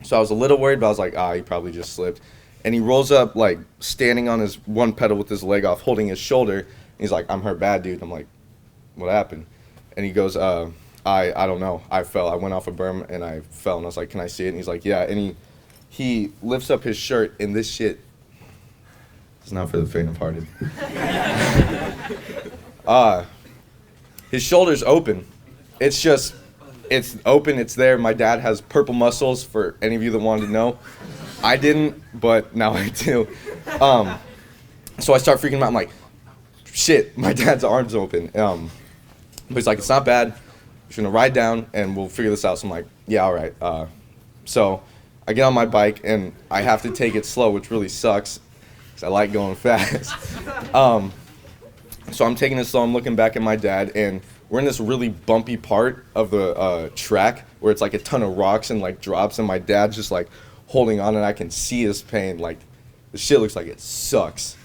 So I was a little worried, but I was like, he probably just slipped. And he rolls up, standing on his one pedal with his leg off, holding his shoulder. And he's like, I'm hurt bad, dude. I'm like, what happened? And he goes, I don't know. I fell. I went off a berm and I fell. And I was like, can I see it? And he's like, yeah. And he lifts up his shirt, and this shit is not for the faint of hearted. His shoulder's open. It's open, it's there. My dad has purple muscles, for any of you that wanted to know. I didn't, but now I do. So I start freaking out. I'm like, shit, my dad's arm's open. But he's like, it's not bad. We're just gonna ride down and we'll figure this out. So I'm like, yeah, all right. So I get on my bike and I have to take it slow, which really sucks, because I like going fast. So I'm taking it slow. I'm looking back at my dad, and we're in this really bumpy part of the track where it's like a ton of rocks and like drops, and my dad's just like holding on, and I can see his pain. Like, the shit looks like it sucks.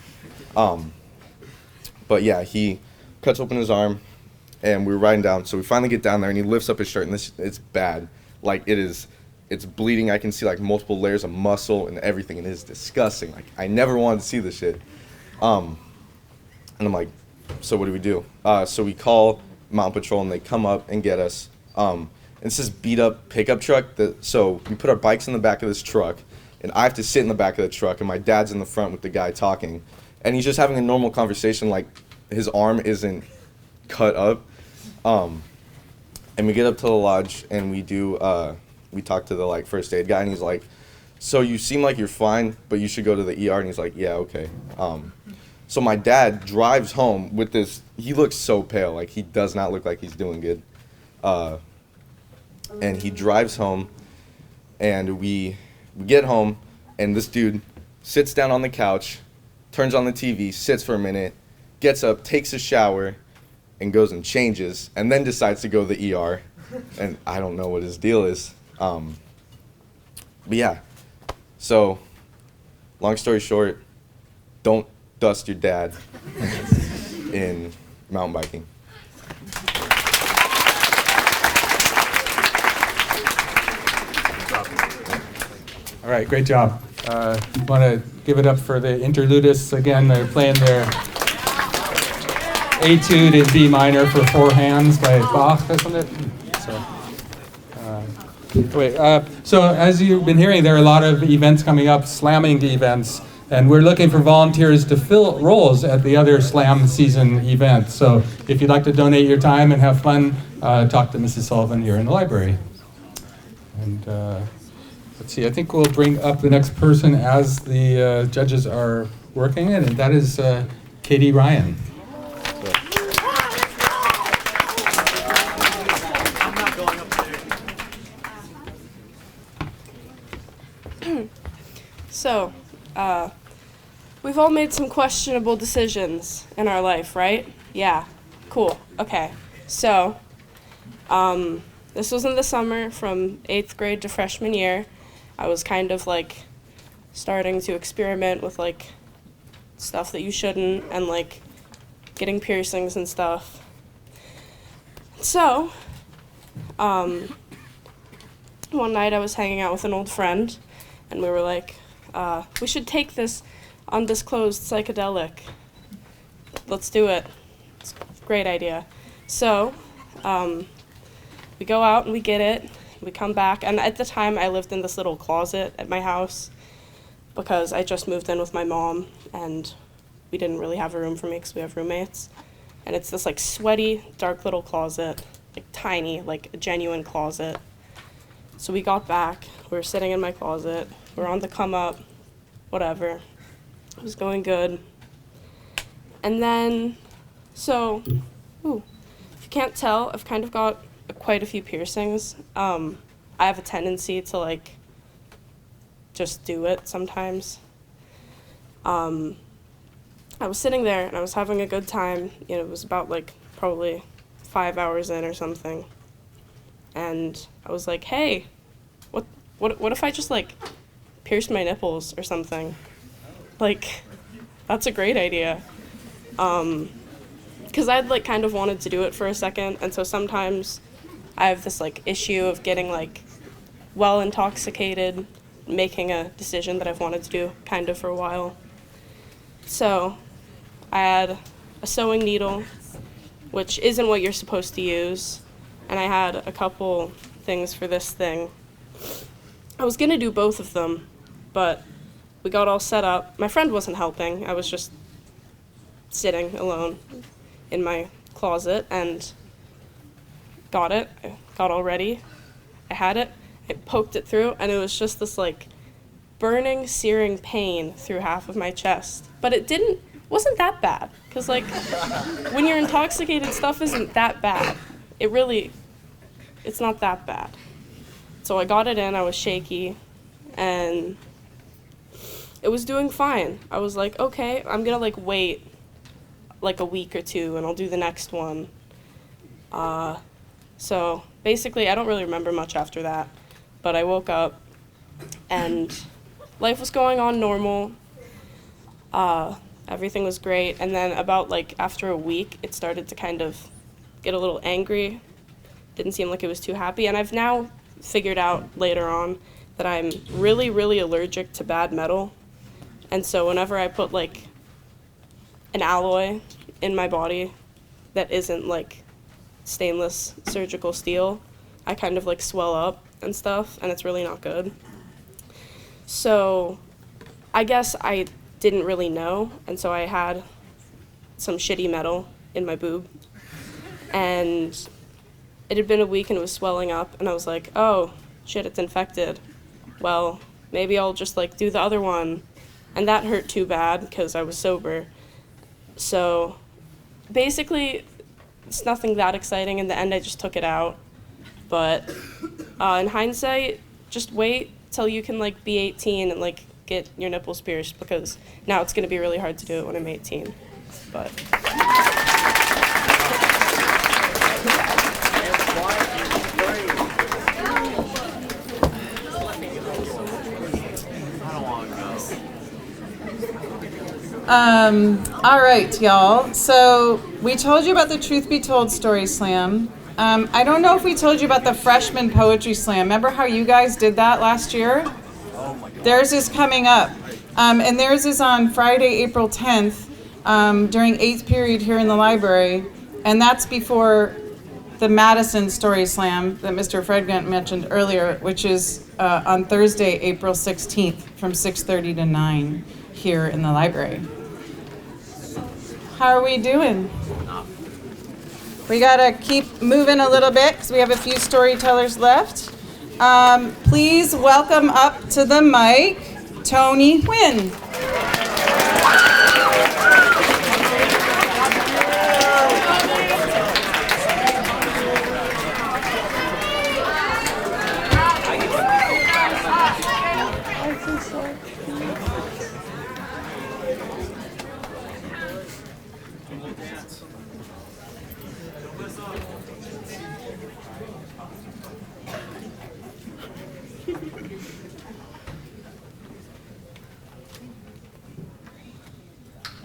But yeah, he cuts open his arm, and we're riding down. So we finally get down there, and he lifts up his shirt, and it's bad. Like, it's bleeding. I can see like multiple layers of muscle and everything, and it is disgusting. Like, I never wanted to see this shit. And I'm like, so what do we do? So we call Mountain Patrol, and they come up and get us. It's this beat up pickup truck. So we put our bikes in the back of this truck, and I have to sit in the back of the truck, and my dad's in the front with the guy talking, and he's just having a normal conversation, like his arm isn't cut up. And we get up to the lodge, and we talk to the like first aid guy, and he's like, so you seem like you're fine, but you should go to the ER. And he's like, yeah, okay. So my dad drives home with this, he looks so pale, like he does not look like he's doing good. And he drives home, and we get home, and this dude sits down on the couch, turns on the TV, sits for a minute, gets up, takes a shower, and goes and changes, and then decides to go to the ER. And I don't know what his deal is. But yeah, so long story short, don't dust your dad in mountain biking. All right, great job. Want to give it up for the interludists again. They're playing their Etude in B minor for four hands by Bach, isn't it? So as you've been hearing, there are a lot of events coming up, slamming events, and we're looking for volunteers to fill roles at the other slam season events. So if you'd like to donate your time and have fun, talk to Mrs. Sullivan here in the library. And let's see, I think we'll bring up the next person as the judges are working it, and that is Katie Ryan. So, we've all made some questionable decisions in our life, right? Yeah, cool, okay. So, this was in the summer from 8th grade to freshman year. I was kind of like starting to experiment with like stuff that you shouldn't, and like getting piercings and stuff. So, one night I was hanging out with an old friend, and we were like, we should take this undisclosed psychedelic. Let's do it. It's a great idea. So, we go out and we get it. We come back, and at the time I lived in this little closet at my house because I just moved in with my mom, and we didn't really have a room for me because we have roommates. And it's this like sweaty, dark little closet, like tiny, like a genuine closet. So we got back, we were sitting in my closet, we were on the come up, whatever. It was going good. And then, so, if you can't tell, I've kind of got quite a few piercings. I have a tendency to like just do it sometimes. I was sitting there and I was having a good time. You know, it was about like probably 5 hours in or something. And I was like, hey, what if I just like pierced my nipples or something? Like, that's a great idea. Because I'd like kind of wanted to do it for a second, and so sometimes I have this like issue of getting like well intoxicated, making a decision that I've wanted to do kind of for a while. So I had a sewing needle, which isn't what you're supposed to use. And I had a couple things for this thing. I was gonna do both of them, but we got all set up. My friend wasn't helping. I was just sitting alone in my closet and got it. I got all ready. I had it. I poked it through, and it was just this like burning, searing pain through half of my chest. But it wasn't that bad, because like when you're intoxicated, stuff isn't that bad. It's not that bad. So I got it in, I was shaky, and it was doing fine. I was like, okay, I'm gonna like wait like a week or two and I'll do the next one. So basically I don't really remember much after that, but I woke up and life was going on normal. Everything was great, and then about like after a week it started to kind of get a little angry. Didn't seem like it was too happy, and I've now figured out later on that I'm really, really allergic to bad metal. And so whenever I put like an alloy in my body that isn't like stainless surgical steel, I kind of like swell up and stuff, and it's really not good. So I guess I didn't really know, and so I had some shitty metal in my boob, and it had been a week and it was swelling up, and I was like, oh shit, it's infected. Well, maybe I'll just like do the other one. And that hurt too bad because I was sober. So basically it's nothing that exciting. In the end I just took it out. But in hindsight, just wait till you can like be 18 and like get your nipples pierced, because now it's gonna be really hard to do it when I'm 18. But All right, y'all. So we told you about the Truth Be Told Story Slam. I don't know if we told you about the Freshman Poetry Slam. Remember how you guys did that last year? Theirs is coming up. And theirs is on Friday, April 10th, during 8th period here in the library. And that's before the Madison Story Slam that Mr. Fredgant mentioned earlier, which is on Thursday, April 16th from 6:30 to 9 here in the library. How are we doing? We gotta keep moving a little bit because we have a few storytellers left. Please welcome up to the mic, Tony Huynh.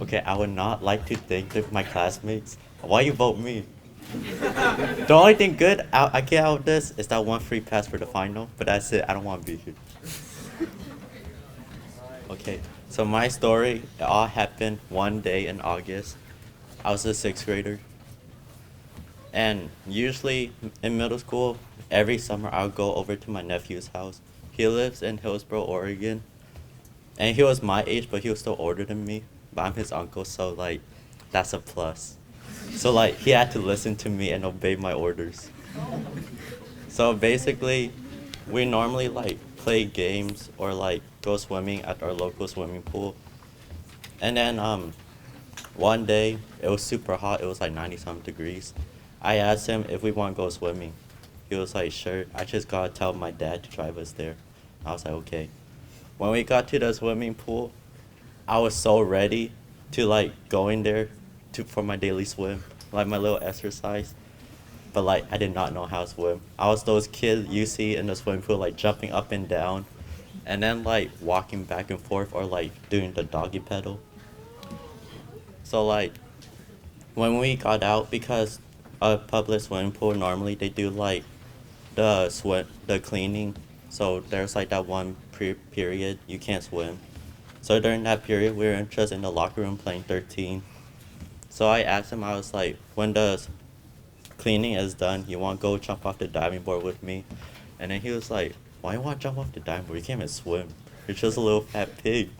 Okay, I would not like to think that my classmates, why you vote me? The only thing good I get out of this is that one free pass for the final, but that's it, I don't want to be here. Okay, so my story, it all happened one day in August. I was a 6th grader. And usually in middle school, every summer I would go over to my nephew's house. He lives in Hillsboro, Oregon. And he was my age, but he was still older than me. But I'm his uncle, so like, that's a plus. So like, he had to listen to me and obey my orders. So basically, we normally like play games or like go swimming at our local swimming pool. And then one day, it was super hot, it was like 90-something degrees. I asked him if we want to go swimming. He was like, sure, I just gotta tell my dad to drive us there. I was like, okay. When we got to the swimming pool, I was so ready to like go in there for my daily swim, like my little exercise. But like, I did not know how to swim. I was those kids you see in the swimming pool, like jumping up and down, and then like walking back and forth or like doing the doggy pedal. So like, when we got out, because a public swimming pool, normally they do like the cleaning. So there's like that one period you can't swim. So during that period, we were just in the locker room playing 13. So I asked him, I was like, when the cleaning is done, you want to go jump off the diving board with me? And then he was like, why you want to jump off the diving board? You can't even swim. You're just a little fat pig.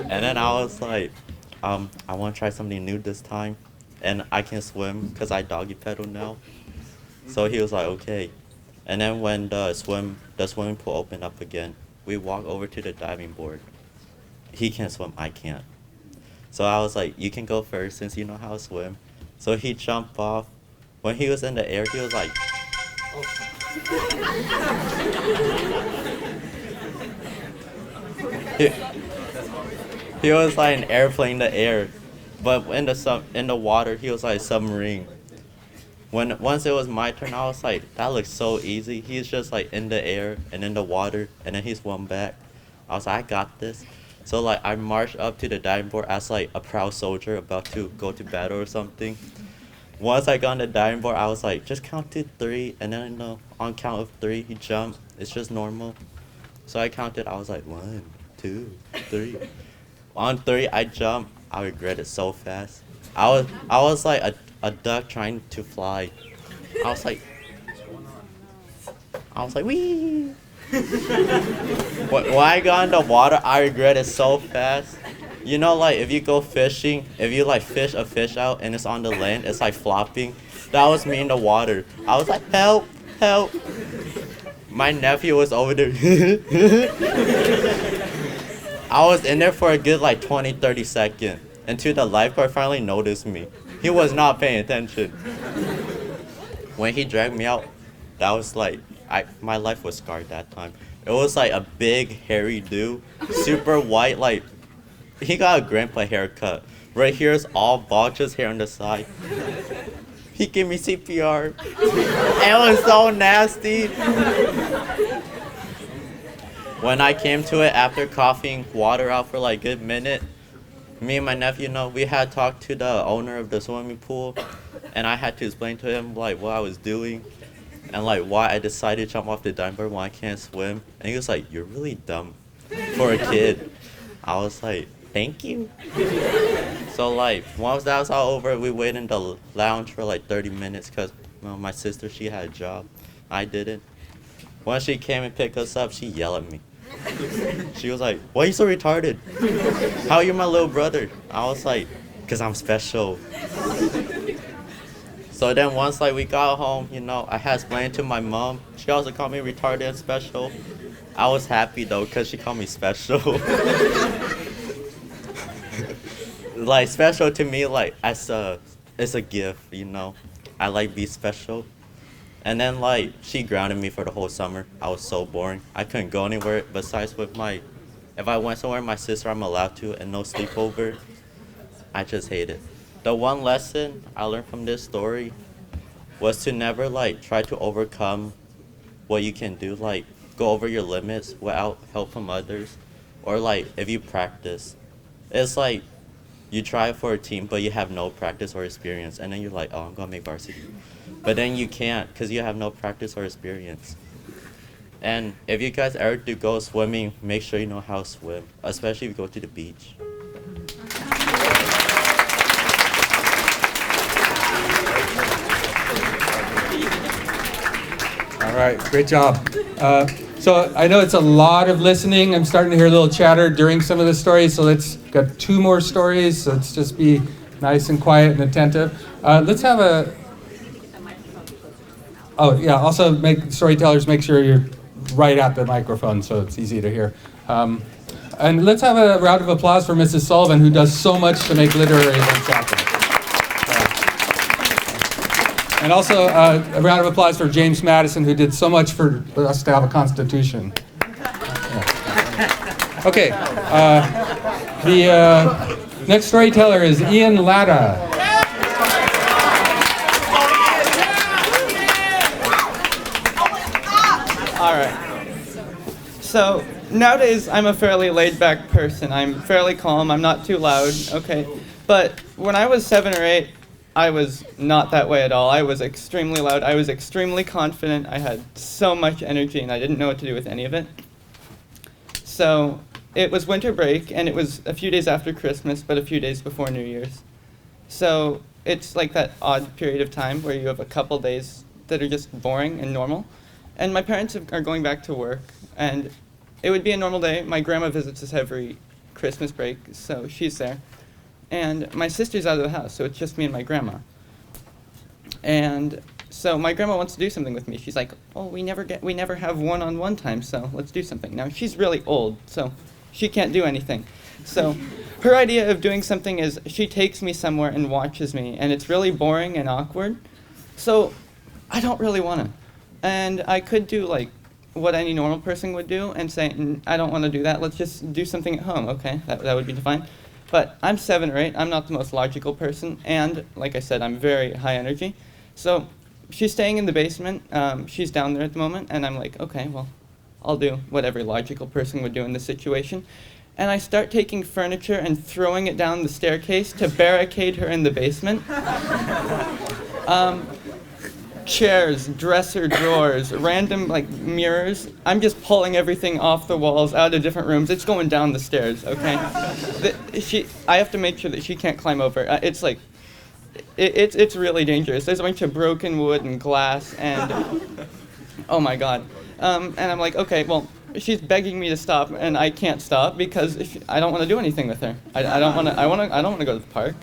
And then I was like, I want to try something new this time. And I can swim because I doggy pedal now. So he was like, okay. And then when the swimming pool opened up again, we walked over to the diving board. He can't swim, I can't. So I was like, you can go first since you know how to swim. So he jumped off. When he was in the air, he was like, he was like an airplane in the air. But in the water, he was like a submarine. Once it was my turn, I was like, that looks so easy. He's just like in the air and in the water, and then he swam back. I was like, I got this. So like I marched up to the diving board as like a proud soldier about to go to battle or something. Once I got on the diving board, I was like, just count to 3, and then on count of 3, he jumped. It's just normal. So I counted. I was like 1, 2, 3. On 3, I jumped. I regret it so fast. I was like a duck trying to fly. I was like, wee. When I got in the water, I regret it so fast. You know, like if you go fishing, if you like fish a fish out and it's on the land, it's like flopping. That was me in the water. I was like, help, help. My nephew was over there. I was in there for a good like 20, 30 seconds until the lifeguard finally noticed me. He was not paying attention. When he dragged me out, that was like, my life was scarred that time. It was like a big hairy dude, super white, like, he got a grandpa haircut. Right here is all bald, just hair on the side. He gave me CPR. It was so nasty. When I came to it after coughing water out for like a good minute, me and my nephew, we had talked to the owner of the swimming pool, and I had to explain to him like what I was doing and like why I decided to jump off the diving board when I can't swim. And he was like, you're really dumb for a kid. I was like, thank you. So like once that was all over, we waited in the lounge for like 30 minutes because my sister, she had a job. I didn't. When she came and picked us up, she yelled at me. She was like, why are you so retarded? How are you my little brother? I was like, because I'm special. So then once like we got home, I had explained to my mom. She also called me retarded and special. I was happy though, because she called me special. Like special to me, like it's a gift, I like be special. And then like she grounded me for the whole summer. I was so boring. I couldn't go anywhere besides with if I went somewhere with my sister, I'm allowed to, and no sleepover. I just hate it. The one lesson I learned from this story was to never like try to overcome what you can do, like go over your limits without help from others, or like if you practice, it's like you try for a team but you have no practice or experience, and then you're like, oh, I'm gonna make varsity, but then you can't because you have no practice or experience. And if you guys ever do go swimming, make sure you know how to swim, especially if you go to the beach. All right, great job. So I know it's a lot of listening. I'm starting to hear a little chatter during some of the stories, so let's got 2 more stories. So let's just be nice and quiet and attentive. Let's have also storytellers, make sure you're right at the microphone so it's easy to hear. And let's have a round of applause for Mrs. Sullivan, who does so much to make literary events happen. And also a round of applause for James Madison, who did so much for us to have a constitution. Yeah. Okay, the next storyteller is Ian Latta. All right. So nowadays I'm a fairly laid-back person. I'm fairly calm. I'm not too loud. Okay, but when I was 7 or 8, I was not that way at all. I was extremely loud. I was extremely confident. I had so much energy, and I didn't know what to do with any of it. So it was winter break, and it was a few days after Christmas, but a few days before New Year's. So it's like that odd period of time where you have a couple days that are just boring and normal. And my parents are going back to work, and it would be a normal day. My grandma visits us every Christmas break, so she's there. And my sister's out of the house, so it's just me and my grandma. And so my grandma wants to do something with me. She's like, oh, we never have one-on-one time, so let's do something. Now, she's really old, so she can't do anything. So her idea of doing something is she takes me somewhere and watches me, and it's really boring and awkward. So I don't really want to. And I could do like what any normal person would do and say, I don't want to do that. Let's just do something at home. Okay, that would be fine. But I'm 7 or 8. I'm not the most logical person. And like I said, I'm very high energy. So she's staying in the basement. She's down there at the moment. And I'm like, okay, well, I'll do what every logical person would do in this situation. And I start taking furniture and throwing it down the staircase to barricade her in the basement. Chairs, dresser drawers, random like mirrors. I'm just pulling everything off the walls, out of different rooms. It's going down the stairs, okay? I have to make sure that she can't climb over. It's like, it's really dangerous. There's a bunch of broken wood and glass, and oh my God. And I'm like, okay, well, she's begging me to stop, and I can't stop because I don't want to do anything with her. I don't want to go to the park,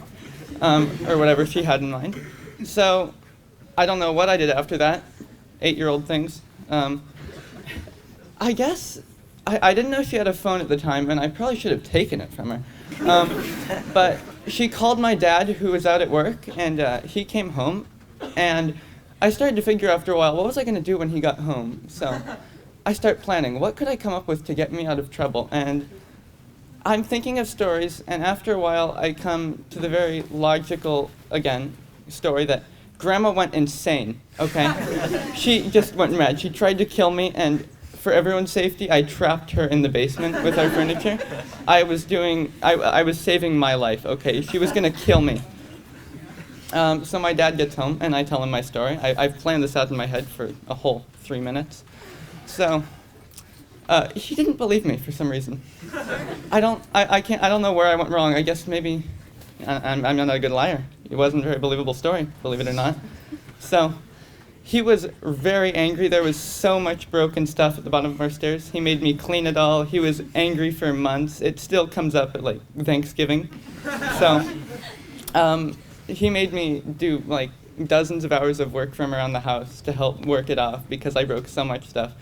or whatever she had in mind. So I don't know what I did after that. 8-year-old things. I guess I didn't know she had a phone at the time, and I probably should have taken it from her. But she called my dad, who was out at work, and he came home, and I started to figure after a while, what was I going to do when he got home? So I start planning, what could I come up with to get me out of trouble? And I'm thinking of stories, and after a while, I come to the very logical, again, story that Grandma went insane, okay? She just went mad. She tried to kill me, and for everyone's safety, I trapped her in the basement with our furniture. I was saving my life, okay? She was gonna kill me. So my dad gets home, and I tell him my story. I've planned this out in my head for a whole 3 minutes. So he didn't believe me for some reason. I don't know where I went wrong. I guess maybe I'm not a good liar. It wasn't a very believable story, believe it or not. So he was very angry. There was so much broken stuff at the bottom of our stairs. He made me clean it all. He was angry for months. It still comes up at like Thanksgiving. So he made me do like dozens of hours of work from around the house to help work it off because I broke so much stuff.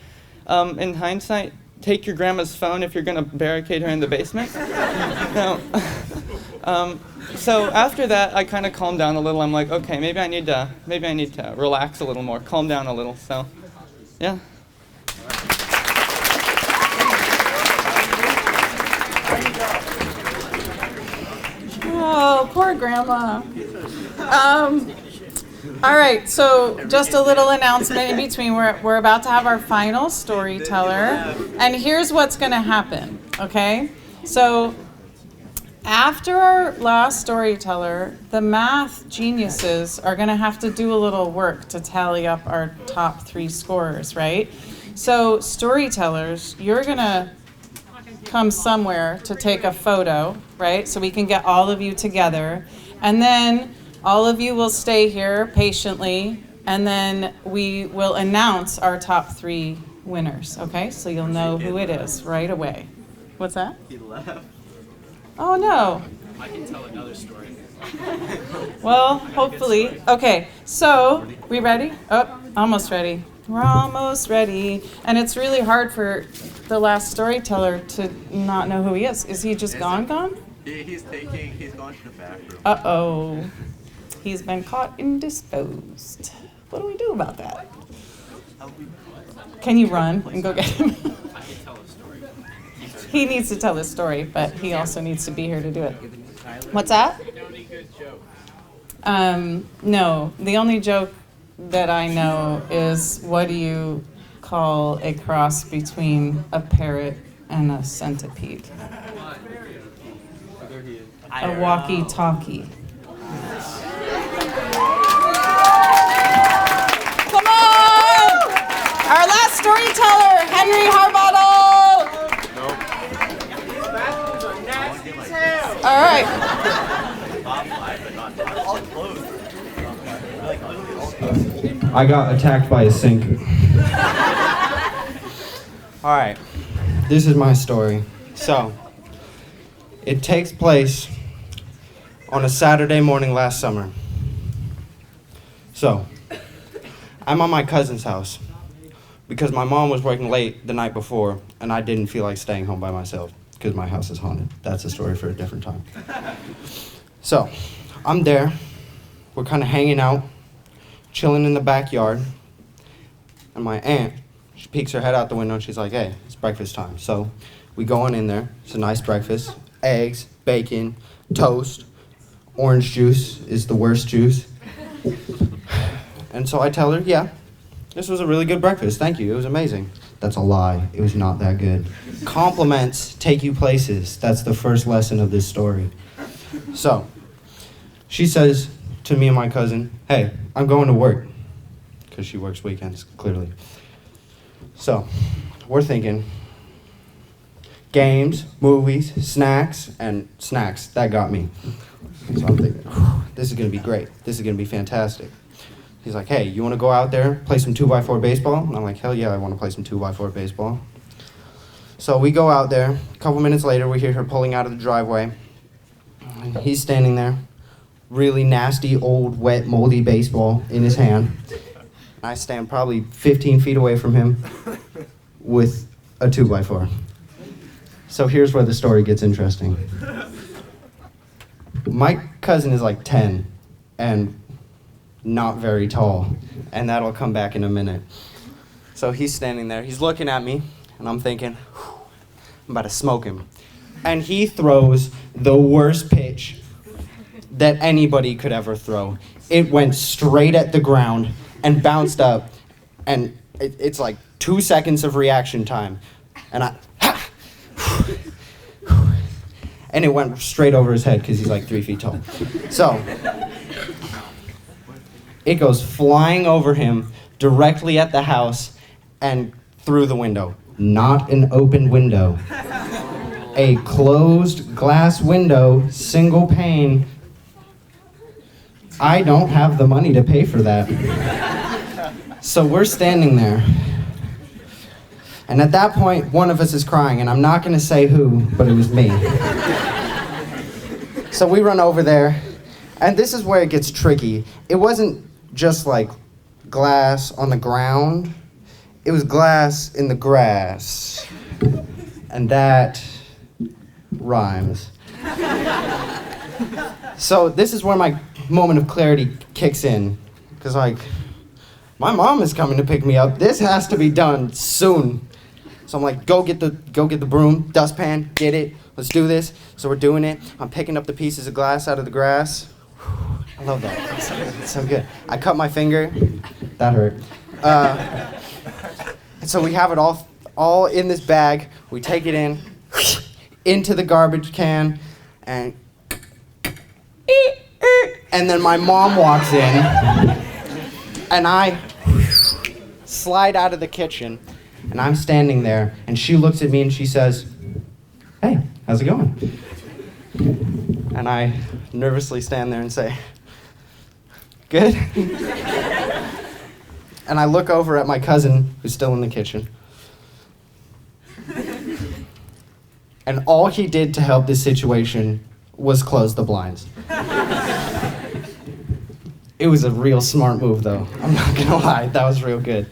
In hindsight, take your grandma's phone if you're going to barricade her in the basement. No. So after that, I kind of calmed down a little. I'm like, okay, maybe I need to relax a little more, calm down a little. So, yeah. Oh, poor grandma. All right, so just a little announcement in between. We're about to have our final storyteller, and here's what's going to happen, okay? So after our last storyteller, the math geniuses are going to have to do a little work to tally up our top 3 scorers, right? So storytellers, you're going to come somewhere to take a photo, right? So we can get all of you together. And then all of you will stay here patiently, and then we will announce our top 3 winners, okay? So you'll know who it is right away. What's that? He left. Oh, no. I can tell another story. Well, hopefully. Okay, so we ready? Oh, almost ready. We're almost ready. And it's really hard for the last storyteller to not know who he is. Is he just gone? He's gone to the bathroom. Uh-oh. He's been caught indisposed. What do we do about that? Can you run and go get him? I can tell a story. He needs to tell his story, but he also needs to be here to do it. What's that? No. The only joke that I know is, what do you call a cross between a parrot and a centipede? A walkie-talkie. Come on! Our last storyteller, Henry Harbottle! All right. I got attacked by a sink. All right, this is my story. So, it takes place on a Saturday morning last summer. So, I'm at my cousin's house because my mom was working late the night before and I didn't feel like staying home by myself because my house is haunted. That's a story for a different time. So, I'm there. We're kind of hanging out, chilling in the backyard, and my aunt, she peeks her head out the window and she's like, hey, it's breakfast time. So we go on in there. It's a nice breakfast. Eggs, bacon, toast, orange juice is the worst juice. And so I tell her, yeah, this was a really good breakfast. Thank you. It was amazing. That's a lie. It was not that good. Compliments take you places. That's the first lesson of this story. So she says to me and my cousin, hey, I'm going to work. Because she works weekends, clearly. So we're thinking games, movies, snacks, and snacks. That got me. So I'm thinking, this is going to be great. This is going to be fantastic. He's like, hey, you want to go out there, play some 2x4 baseball? And I'm like, hell yeah, I want to play some 2x4 baseball. So we go out there. A couple minutes later, we hear her pulling out of the driveway. And he's standing there, really nasty, old, wet, moldy baseball in his hand. I stand probably 15 feet away from him with a 2x4. So here's where the story gets interesting. My cousin is like 10 and not very tall, and that'll come back in a minute. So he's standing there, he's looking at me, and I'm thinking, I'm about to smoke him. And he throws the worst pitch that anybody could ever throw. It went straight at the ground and bounced up, and it's like 2 seconds of reaction time. And and it went straight over his head because he's like 3 feet tall. So it goes flying over him directly at the house and through the window. Not an open window. A closed glass window, single pane. I don't have the money to pay for that. So we're standing there. And at that point, one of us is crying, and I'm not gonna say who, but it was me. So we run over there, and this is where it gets tricky. It wasn't just like glass on the ground, it was glass in the grass. And that rhymes. So this is where my moment of clarity kicks in, because like, my mom is coming to pick me up. This has to be done soon. So I'm like, go get the broom, dustpan, get it, let's do this. So we're doing it. I'm picking up the pieces of glass out of the grass. I love that. It's so good. I cut my finger. That hurt. And so we have it all in this bag. We take it into the garbage can, and then my mom walks in, and I slide out of the kitchen, and I'm standing there, and she looks at me and she says, hey, how's it going? And I nervously stand there and say, good. And I look over at my cousin, who's still in the kitchen. And all he did to help this situation was close the blinds. It was a real smart move, though. I'm not gonna lie, that was real good.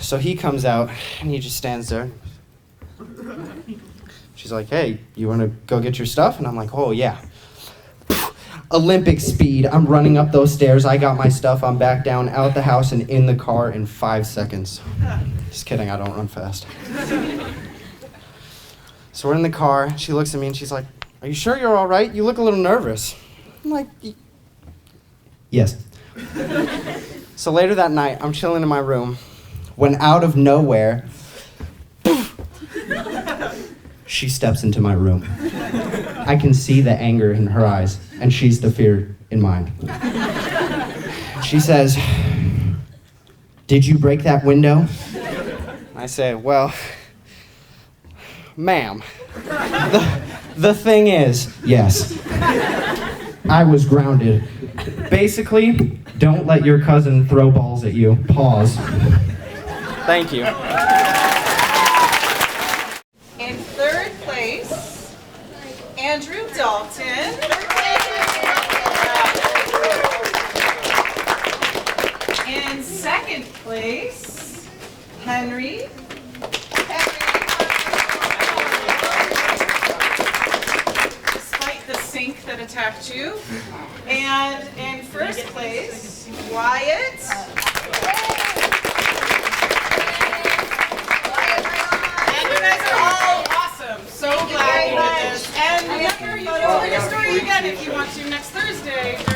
So he comes out, and he just stands there. She's like, hey, you wanna go get your stuff? And I'm like, oh, yeah. Olympic speed, I'm running up those stairs, I got my stuff, I'm back down, out the house, and in the car in 5 seconds. Just kidding, I don't run fast. So we're in the car, she looks at me and she's like, are you sure you're all right? You look a little nervous. I'm like, yes. So later that night, I'm chilling in my room, when out of nowhere, she steps into my room. I can see the anger in her eyes, and she's the fear in mine. She says, did you break that window? I say, well, ma'am, the thing is, yes, I was grounded. Basically, Don't let your cousin throw balls at you. Pause. Thank you. In third place, Andrew Dalton. In second place, Henry. Despite the sink that attacked you. And in first place, Wyatt. And you guys are all awesome. So glad you did this. And remember, you can tell your story again if you want to next Thursday.